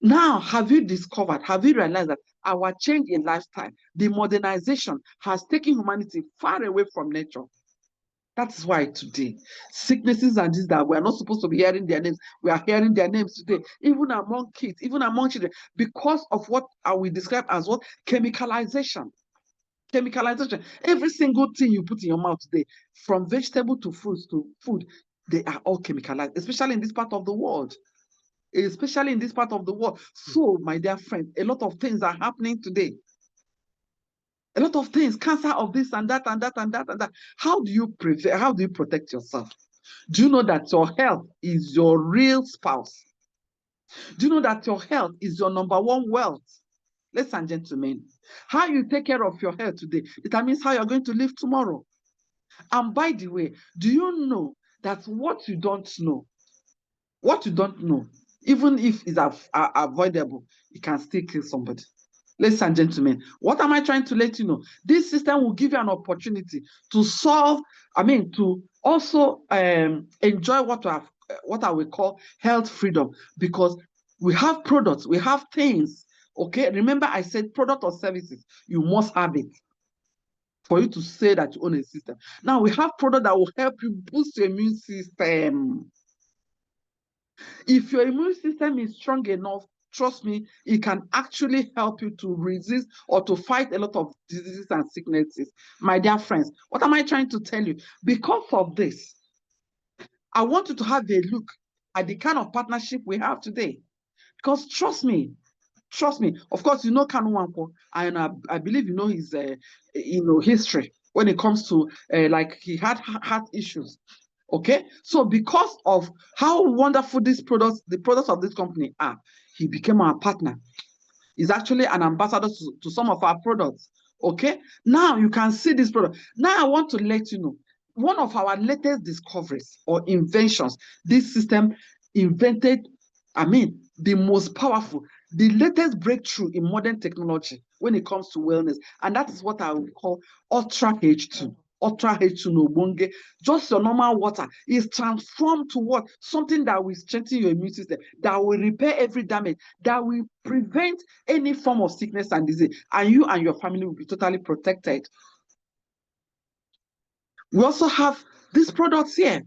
Now, have you realized that our change in lifestyle, the modernization, has taken humanity far away from nature? That's why today, sicknesses and this that we are not supposed to be hearing their names, we are hearing their names today, even among kids, even among children, because of what we describe as what? Chemicalization. Every single thing you put in your mouth today, from vegetable to fruits to food, they are all chemicalized, especially in this part of the world. So, my dear friend, a lot of things are happening today. A lot of things, cancer of this and that and that and that and that. How do you protect yourself? Do you know that your health is your real spouse? Do you know that your health is your number one wealth? Ladies and gentlemen, how you take care of your health today determines how you're going to live tomorrow. And by the way, do you know that what you don't know, even if it's avoidable, it can still kill somebody? Ladies and gentlemen, what am I trying to let you know? This system will give you an opportunity to to also enjoy what I will call health freedom, because we have products, we have things, okay? Remember I said product or services, you must have it for you to say that you own a system. Now we have products that will help you boost your immune system. If your immune system is strong enough, trust me, it can actually help you to resist or to fight a lot of diseases and sicknesses. My dear friends, what am I trying to tell you? Because of this, I want you to have a look at the kind of partnership we have today. Because trust me, of course, you know Kanu Wankwo, and I believe you know his history when it comes to like he had heart issues. Okay, so because of how wonderful the products of this company are, he became our partner. He's actually an ambassador to some of our products. Okay, now you can see this product. Now I want to let you know one of our latest discoveries or inventions. This system invented, the most powerful, the latest breakthrough in modern technology when it comes to wellness, and that is what I would call Ultra H2. Ultra H2 no bonge, just your normal water is transformed to what? Something that will strengthen your immune system, that will repair every damage, that will prevent any form of sickness and disease, and you and your family will be totally protected. We also have these products here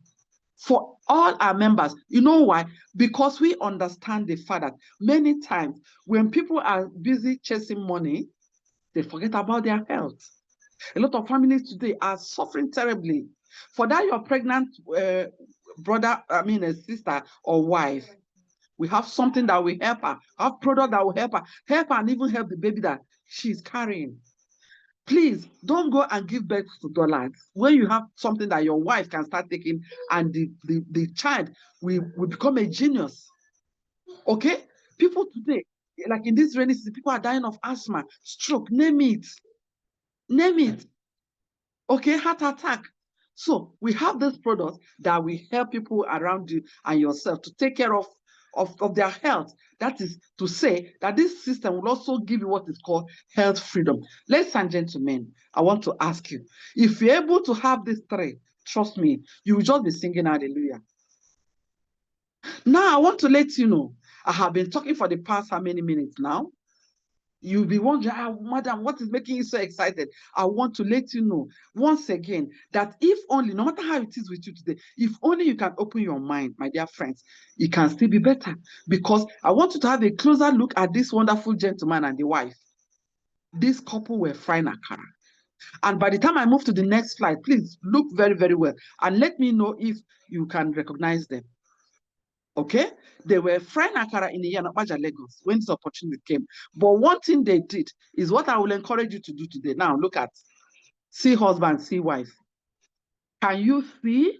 for all our members. You know why? Because we understand the fact that many times when people are busy chasing money, they forget about their health. A lot of families today are suffering terribly. For that, your pregnant a sister or wife, we have something that will help her, have product that will help her, and even help the baby that she's carrying. Please don't go and give birth to dollars when you have something that your wife can start taking, and the child will become a genius. Okay? People today, like in this rainy season, people are dying of asthma, stroke, name it. Okay, heart attack. So we have this product that will help people around you and yourself to take care of their health. That is to say that this system will also give you what is called health freedom. Ladies and gentlemen, I want to ask you, if you're able to have these three, trust me, you will just be singing hallelujah. Now I want to let you know, I have been talking for the past how many minutes now? You'll be wondering, madam, what is making you so excited? I want to let you know once again that if only, no matter how it is with you today, if only you can open your mind, my dear friends, it can still be better. Because I want you to have a closer look at this wonderful gentleman and the wife. This couple were frying akara. And by the time I move to the next slide, please look very, very well and let me know if you can recognize them. Okay? They were frying akara in the Yanapaja, Lagos when this opportunity came. But one thing they did is what I will encourage you to do today. Now, look at, see husband, see wife. Can you see?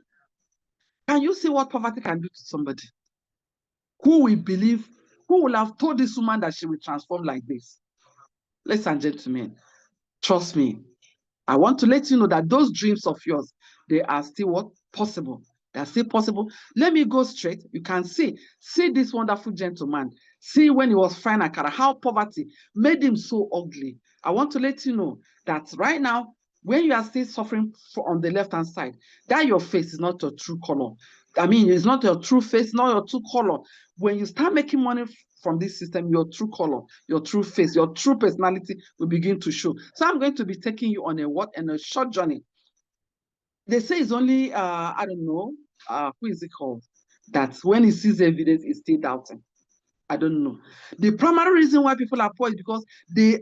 Can you see what poverty can do to somebody? Who will believe, who will have told this woman that she will transform like this? Ladies and gentlemen, trust me. I want to let you know that those dreams of yours, they are still what? Possible. They are still possible. Let me go straight. You can see this wonderful gentleman. See when he was frying akara, how poverty made him so ugly. I want to let you know that right now, when you are still suffering on the left-hand side, that your face is not your true color. I mean, it's not your true face, not your true color. When you start making money from this system, your true color, your true face, your true personality will begin to show. So I'm going to be taking you on a short journey. They say it's only, I don't know, who is it called? That when he sees evidence, he's still doubting. I don't know. The primary reason why people are poor is because they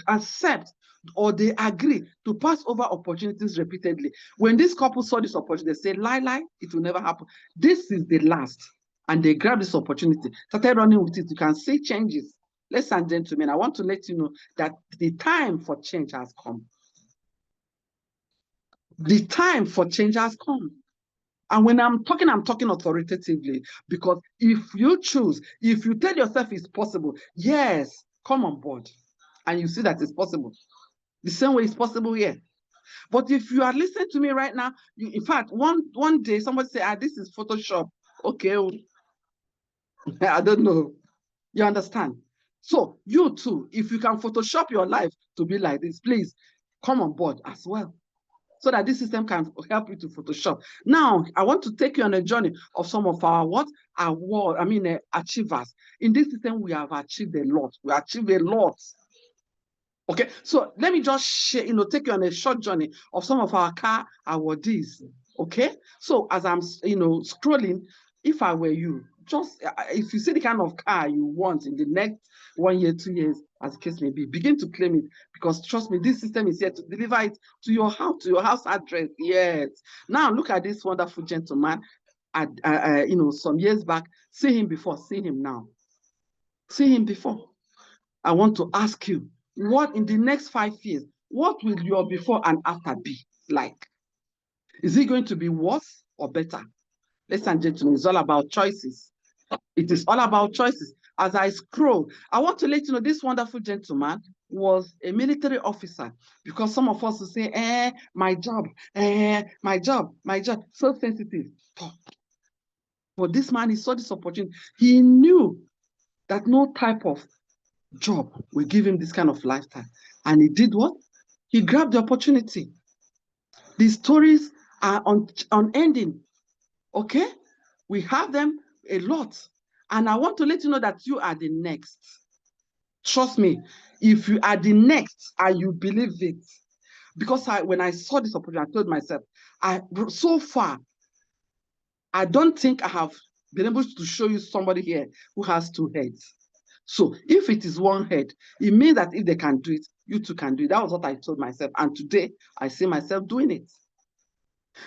accept or they agree to pass over opportunities repeatedly. When this couple saw this opportunity, they say, lie, it will never happen. This is the last. And they grabbed this opportunity, started running with it. You can see changes. Ladies and gentlemen, I want to let you know that the time for change has come. The time for change has come. And when I'm talking authoritatively, because if you choose, if you tell yourself it's possible, yes, come on board. And you see that it's possible. The same way it's possible here. But if you are listening to me right now, in fact, one day somebody say, this is Photoshop. Okay. I don't know. You understand? So you too, if you can Photoshop your life to be like this, please come on board as well, so that this system can help you to Photoshop. Now, I want to take you on a journey of some of our achievers. In this system, we have achieved a lot. We achieved a lot. Okay, so let me just share, take you on a short journey of some of our car awardees. Okay, so as I'm, scrolling, if I were you, just if you see the kind of car you want in the next 1 year, 2 years, as the case may be, begin to claim it, because trust me, this system is here to deliver it to your house address. Yes. Now look at this wonderful gentleman. Some years back, see him before, see him now. See him before. I want to ask you, what in the next 5 years, what will your before and after be like? Is it going to be worse or better? Ladies and gentlemen, it's all about choices. It is all about choices. As I scroll, I want to let you know this wonderful gentleman was a military officer, because some of us will say, my job, so sensitive. But this man, he saw this opportunity. He knew that no type of job will give him this kind of lifestyle. And he did what? He grabbed the opportunity. The stories are unending. Okay? We have them a lot. And I want to let you know that you are the next. Trust me, if you are the next and you believe it, because when I saw this opportunity, I told myself, so far, I don't think I have been able to show you somebody here who has 2 heads. So if it is 1 head, it means that if they can do it, you too can do it. That was what I told myself. And today, I see myself doing it.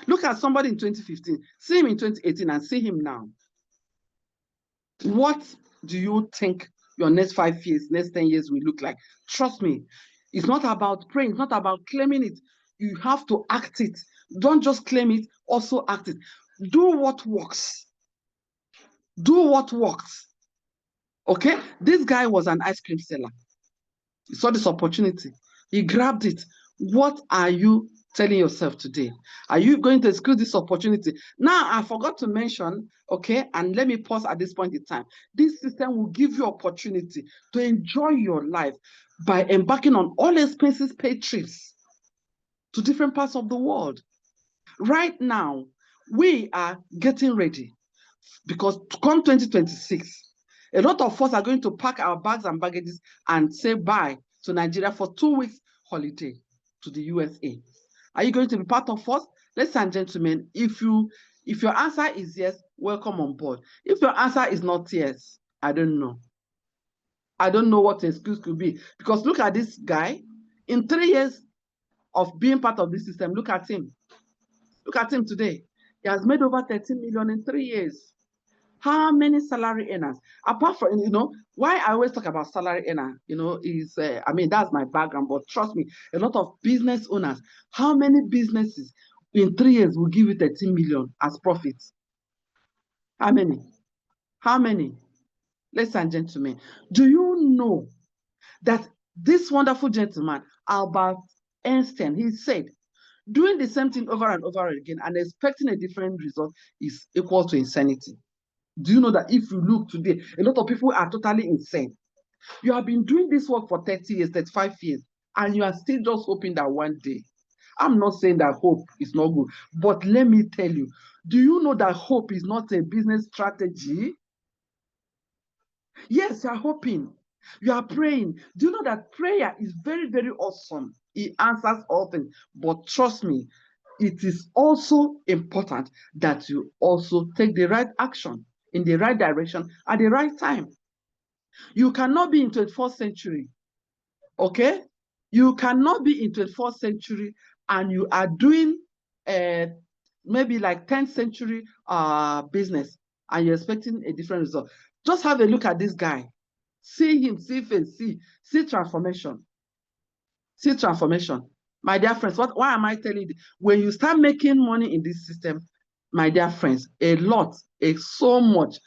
Look at somebody in 2015, see him in 2018, and see him now. What do you think your next 5 years, next 10 years will look like? Trust me, it's not about praying, it's not about claiming it. You have to act it. Don't just claim it, also act it. Do what works. Do what works. Okay? This guy was an ice cream seller. He saw this opportunity. He grabbed it. What are you telling yourself today? Are you going to exclude this opportunity? Now, I forgot to mention, okay, and let me pause at this point in time. This system will give you opportunity to enjoy your life by embarking on all expenses paid trips to different parts of the world. Right now, we are getting ready, because come 2026, a lot of us are going to pack our bags and baggages and say bye to Nigeria for 2 weeks holiday to the USA. Are you going to be part of us? Ladies and gentlemen, if your answer is yes, welcome on board. If your answer is not yes, I don't know. I don't know what the excuse could be. Because look at this guy. In 3 years of being part of this system, look at him. Look at him today. He has made over 13 million in 3 years. How many salary earners? Apart from, why I always talk about salary earner, is, I mean, that's my background, but trust me, a lot of business owners, how many businesses in 3 years will give you 13 million as profits? How many? How many? Ladies and gentlemen, do you know that this wonderful gentleman, Albert Einstein, he said, doing the same thing over and over again and expecting a different result is equal to insanity. Do you know that if you look today, a lot of people are totally insane? You have been doing this work for 30 years, 35 years, and you are still just hoping that one day. I'm not saying that hope is not good, but let me tell you, do you know that hope is not a business strategy? Yes, you are hoping. You are praying. Do you know that prayer is very, very awesome? It answers all things. But trust me, it is also important that you also take the right action in the right direction at the right time. You cannot be in 21st century, okay? You cannot be in 21st century and you are doing maybe like 10th century business and you're expecting a different result. Just have a look at this guy. See him, see face, see transformation. See transformation. My dear friends, why am I telling you? When you start making money in this system, my dear friends, so much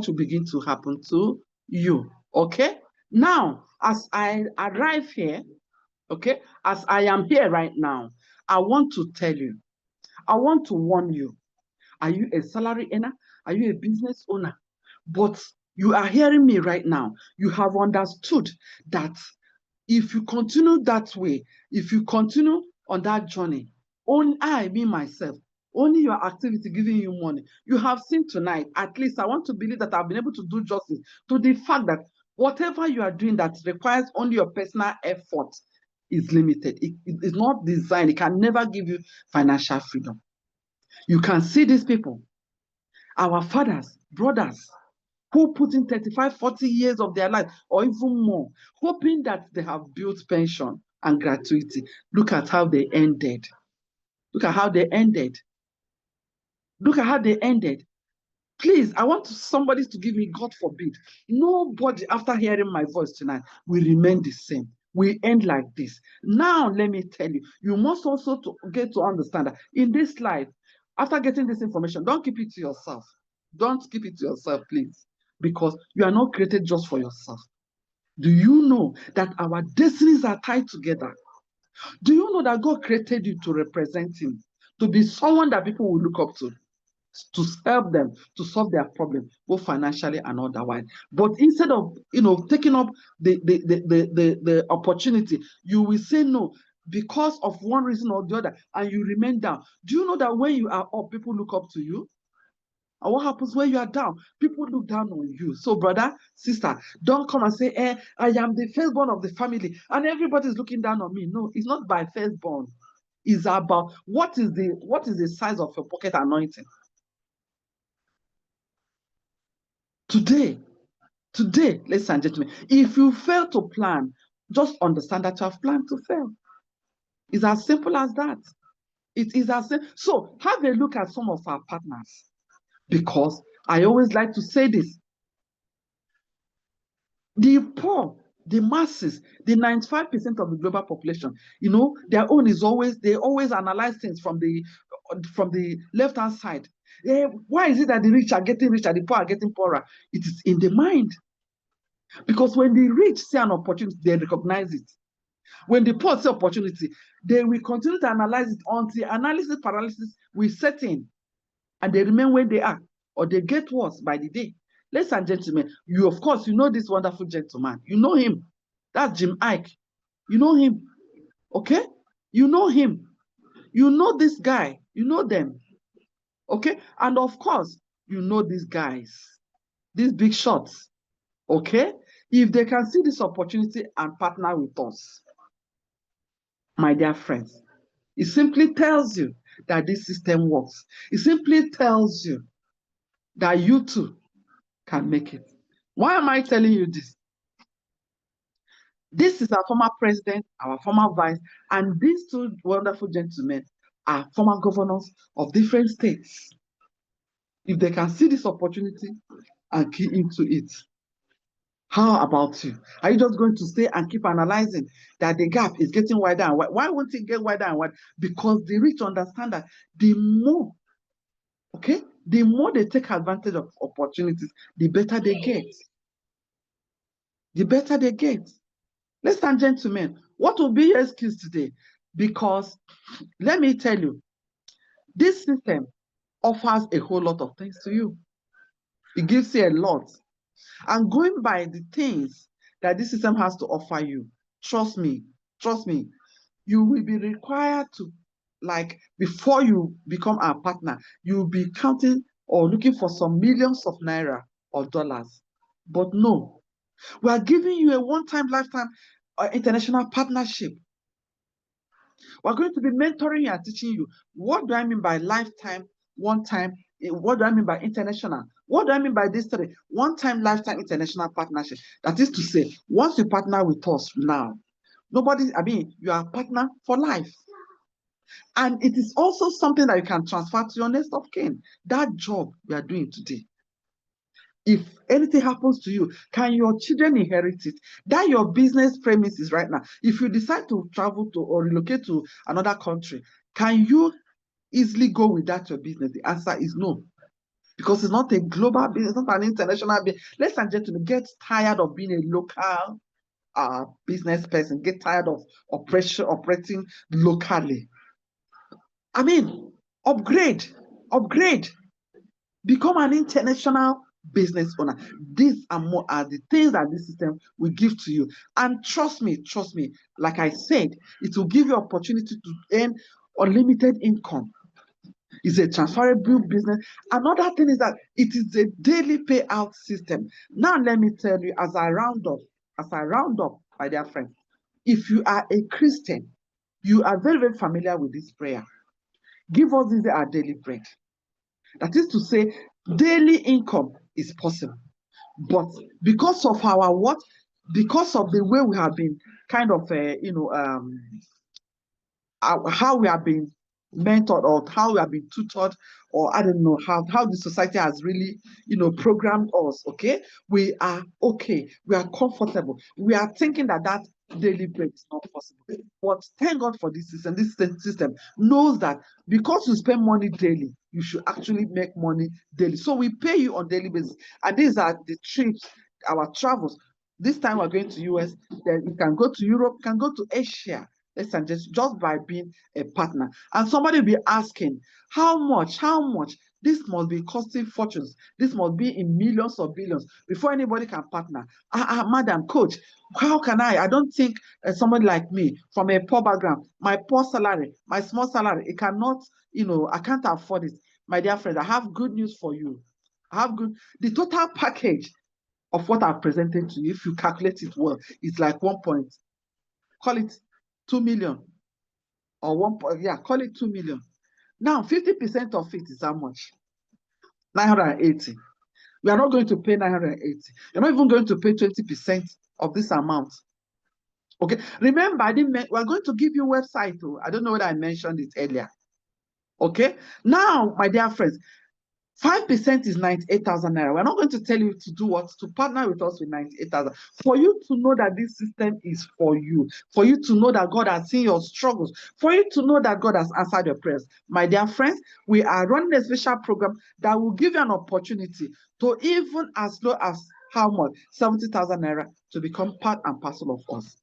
will begin to happen to you. Okay? Now, as I arrive here, okay, as I am here right now, I want to tell you, I want to warn you. Are you a salary earner? Are you a business owner? But you are hearing me right now. You have understood that if you continue that way, if you continue on that journey, only myself, only your activity giving you money. You have seen tonight, at least I want to believe that I've been able to do justice to the fact that whatever you are doing that requires only your personal effort is limited. It is not designed. It can never give you financial freedom. You can see these people, our fathers, brothers, who put in 35, 40 years of their life or even more, hoping that they have built pension and gratuity. Look at how they ended. Look at how they ended. Look at how they ended. Please, I want somebody to give me, God forbid, nobody after hearing my voice tonight will remain the same. We end like this. Now, let me tell you, you must also get to understand that in this life, after getting this information, don't keep it to yourself. Don't keep it to yourself, please, because you are not created just for yourself. Do you know that our destinies are tied together? Do you know that God created you to represent Him, to be someone that people will look up to help them to solve their problem, both financially and otherwise? But instead of taking up the opportunity, you will say no because of one reason or the other, and you remain down. Do you know that when you are up, people look up to you? And what happens when you are down? People look down on you. So, brother, sister, don't come and say, I am the firstborn of the family, and everybody's looking down on me. No, it's not by firstborn. It's about what is the size of your pocket anointing. Today, ladies and gentlemen, if you fail to plan, just understand that you have planned to fail. It's as simple as that. It is as simple. So have a look at some of our partners, because I always like to say this. The poor, the masses, the 95% of the global population, their own is they always analyze things from the left-hand side. Why is it that the rich are getting richer, the poor are getting poorer? It is in the mind. Because when the rich see an opportunity, they recognize it. When the poor see opportunity, they will continue to analyze it until analysis paralysis will set in, and they remain where they are, or they get worse by the day. Ladies and gentlemen, of course, you know this wonderful gentleman. You know him. That's Jim Ike. You know him. Okay? You know him. You know this guy. You know them. Okay? And of course, you know these guys. These big shots. Okay? If they can see this opportunity and partner with us, my dear friends, it simply tells you that this system works. It simply tells you that you too can make it. Why am I telling you this? This is our former president, our former vice, and these two wonderful gentlemen are former governors of different states. If they can see this opportunity and key into it, how about you? Are you just going to stay and keep analyzing that the gap is getting wider and wider? Why won't it get wider and wider? Because they reach to understand that the more, okay, the more they take advantage of opportunities, the better they get. The better they get. Ladies and gentlemen, what will be your excuse today? Because let me tell you, this system offers a whole lot of things to you. It gives you a lot. And going by the things that this system has to offer you, trust me, you will be required to, like, before you become our partner, you'll be counting or looking for some millions of naira or dollars. But no, we are giving you a one-time, lifetime international partnership. We're going to be mentoring you and teaching you. What do I mean by lifetime, one time? What do I mean by international? What do I mean by this three? One-time, lifetime, international partnership. That is to say, once you partner with us now, you are a partner for life. And it is also something that you can transfer to your next of kin. That job we are doing today. If anything happens to you, can your children inherit it? That your business premises right now. If you decide to travel to or relocate to another country, can you easily go with that your business? The answer is no. Because it's not a global business, it's not an international business. Ladies and gentlemen, get tired of being a local business person. Get tired of operating locally. I mean, upgrade. Become an international business owner. These are more are the things that this system will give to you. And trust me, like I said, it will give you opportunity to earn unlimited income. It's a transferable business. Another thing is that it is a daily payout system. Now, let me tell you, as I round up, my dear friends, if you are a Christian, you are very, very familiar with this prayer. Give us this our daily bread. That is to say, daily income is possible. But because of our what? Because of the way we have been kind of, how we have been mentored or how we have been tutored, or I don't know how the society has really, programmed us, okay? We are okay. We are comfortable. We are thinking that daily break is not possible. But thank God for this system. This system knows that because you spend money daily, you should actually make money daily. So we pay you on daily basis. And these are the trips, our travels. This time we're going to US, then we can go to Europe, can go to Asia. Listen, just by being a partner. And somebody will be asking, how much? This must be costing fortunes. This must be in millions or billions before anybody can partner. Madam, coach, how can I don't think somebody like me from a poor background, my poor salary, my small salary, it cannot, I can't afford it. My dear friend, I have good news for you. The total package of what I've presented to you, if you calculate it well, it's like call it 2 million or call it 2 million. Now, 50% of it is how much? 980. We are not going to pay 980. You're not even going to pay 20% of this amount. Okay. Remember, we're going to give you a website too. I don't know whether I mentioned it earlier. Okay. Now, my dear friends, 5% is 98,000 naira. We're not going to tell you to do what? To partner with us with 98,000. For you to know that this system is for you. For you to know that God has seen your struggles. For you to know that God has answered your prayers. My dear friends, we are running a special program that will give you an opportunity to even as low as how much? 70,000 naira to become part and parcel of us.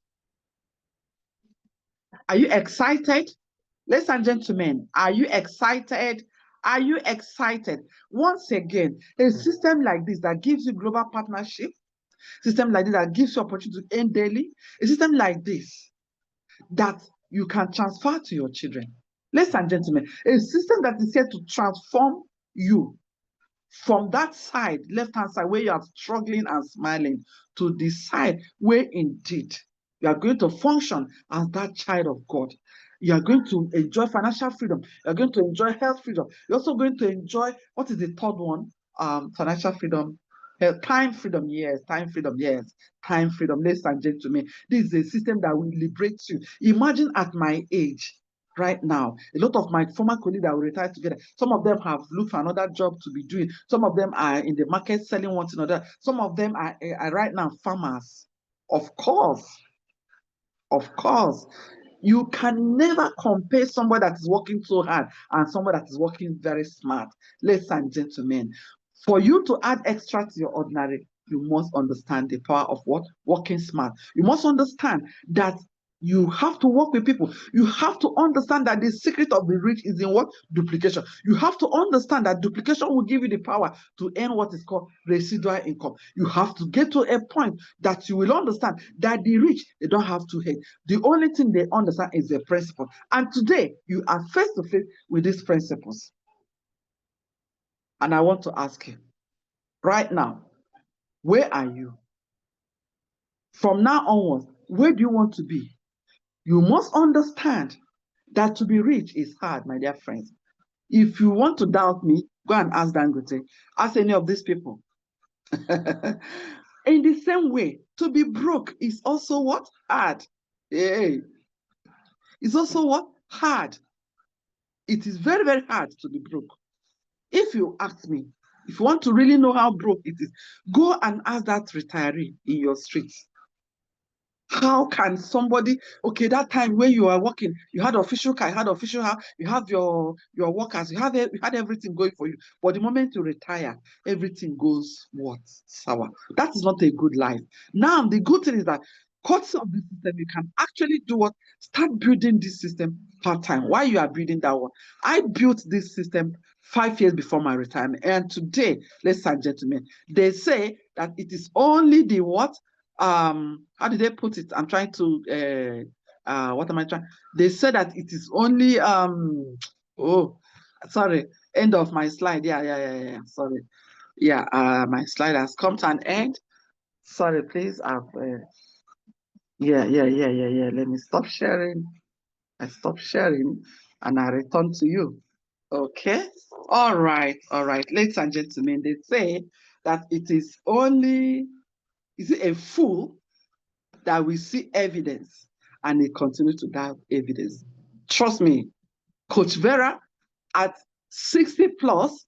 Are you excited? Ladies and gentlemen, are you excited? Are you excited? Once again, a system like this that gives you global partnership, system like this that gives you opportunity to earn daily, a system like this that you can transfer to your children. Ladies and gentlemen, a system that is here to transform you from that side, left-hand side, where you are struggling and smiling, to the side where indeed you are going to function as that child of God. You are going to enjoy financial freedom. You are going to enjoy health freedom. You're also going to enjoy, what is the third one? Financial freedom. Time freedom, yes. Time freedom, yes. Time freedom, ladies and gentlemen. This is a system that will liberate you. Imagine at my age, right now, a lot of my former colleagues that will retire together, some of them have looked for another job to be doing. Some of them are in the market selling one to another. Some of them are right now farmers. Of course, you can never compare somebody that is working so hard and somebody that is working very smart. Ladies and gentlemen, for you to add extra to your ordinary, you must understand the power of what? Working smart. You must understand that you have to work with people. You have to understand that the secret of the rich is in what? Duplication. You have to understand that duplication will give you the power to earn what is called residual income. You have to get to a point that you will understand that the rich, they don't have to hate. The only thing they understand is the principle. And today, you are face to face with these principles. And I want to ask you, right now, where are you? From now onwards, where do you want to be? You must understand that to be rich is hard, my dear friends. If you want to doubt me, go and ask Dangote. Ask any of these people. In the same way, to be broke is also what? Hard. Hey. It's also what? Hard. It is very, very hard to be broke. If you ask me, if you want to really know how broke it is, go and ask that retiree in your streets. How can somebody, okay, that time when you are working, you had official car, you had official house, you have your workers, you had everything going for you. But the moment you retire, everything goes what? Sour. That is not a good life. Now, the good thing is that courtesy of the system, you can actually do what? Start building this system part-time while you are building that one. I built this system 5 years before my retirement. And today, ladies and gentlemen, they say that it is only the what? How did they put it? I'm trying to what am I trying? They said that it is only oh, sorry, end of my slide. Yeah. Sorry. Yeah, my slide has come to an end. Sorry, please. Yeah. Let me stop sharing. I stop sharing and I return to you. Okay. All right. Ladies and gentlemen, they say that it is only, is it a fool that we see evidence and they continue to doubt evidence? Trust me, Coach Vera at 60 plus,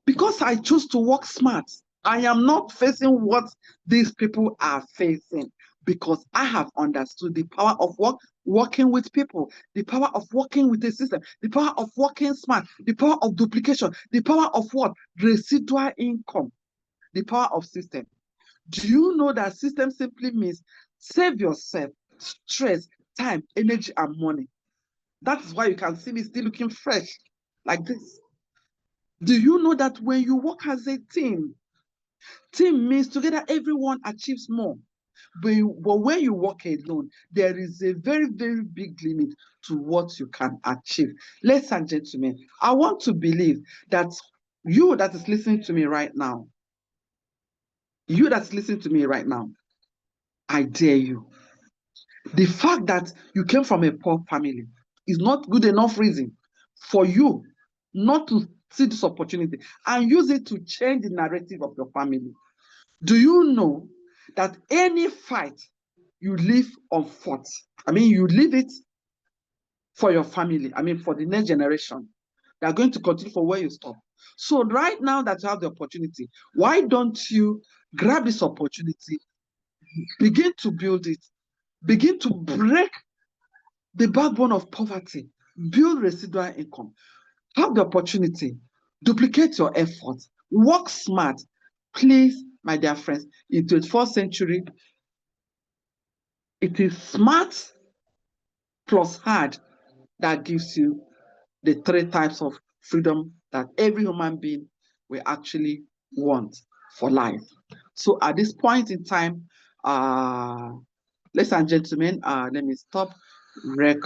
because I choose to work smart, I am not facing what these people are facing because I have understood the power of working with people, the power of working with the system, the power of working smart, the power of duplication, the power of what? Residual income, the power of system. Do you know that system simply means save yourself stress, time, energy, and money? That is why you can see me still looking fresh like this. Do you know that when you work as a team means together everyone achieves more. But when you work alone, there is a very, very big limit to what you can achieve. Ladies and gentlemen, I want to believe that you that is listening to me right now, I dare you. The fact that you came from a poor family is not good enough reason for you not to see this opportunity and use it to change the narrative of your family. Do you know that any fight you live on fought, you leave it for your family, for the next generation. They are going to continue for where you stop. So right now that you have the opportunity, why don't you grab this opportunity, begin to build it, begin to break the backbone of poverty, build residual income, have the opportunity, duplicate your efforts, work smart. Please, my dear friends, in the 21st century, it is smart plus hard that gives you the 3 types of freedom that every human being will actually want for life. So at this point in time, ladies and gentlemen, let me stop recording.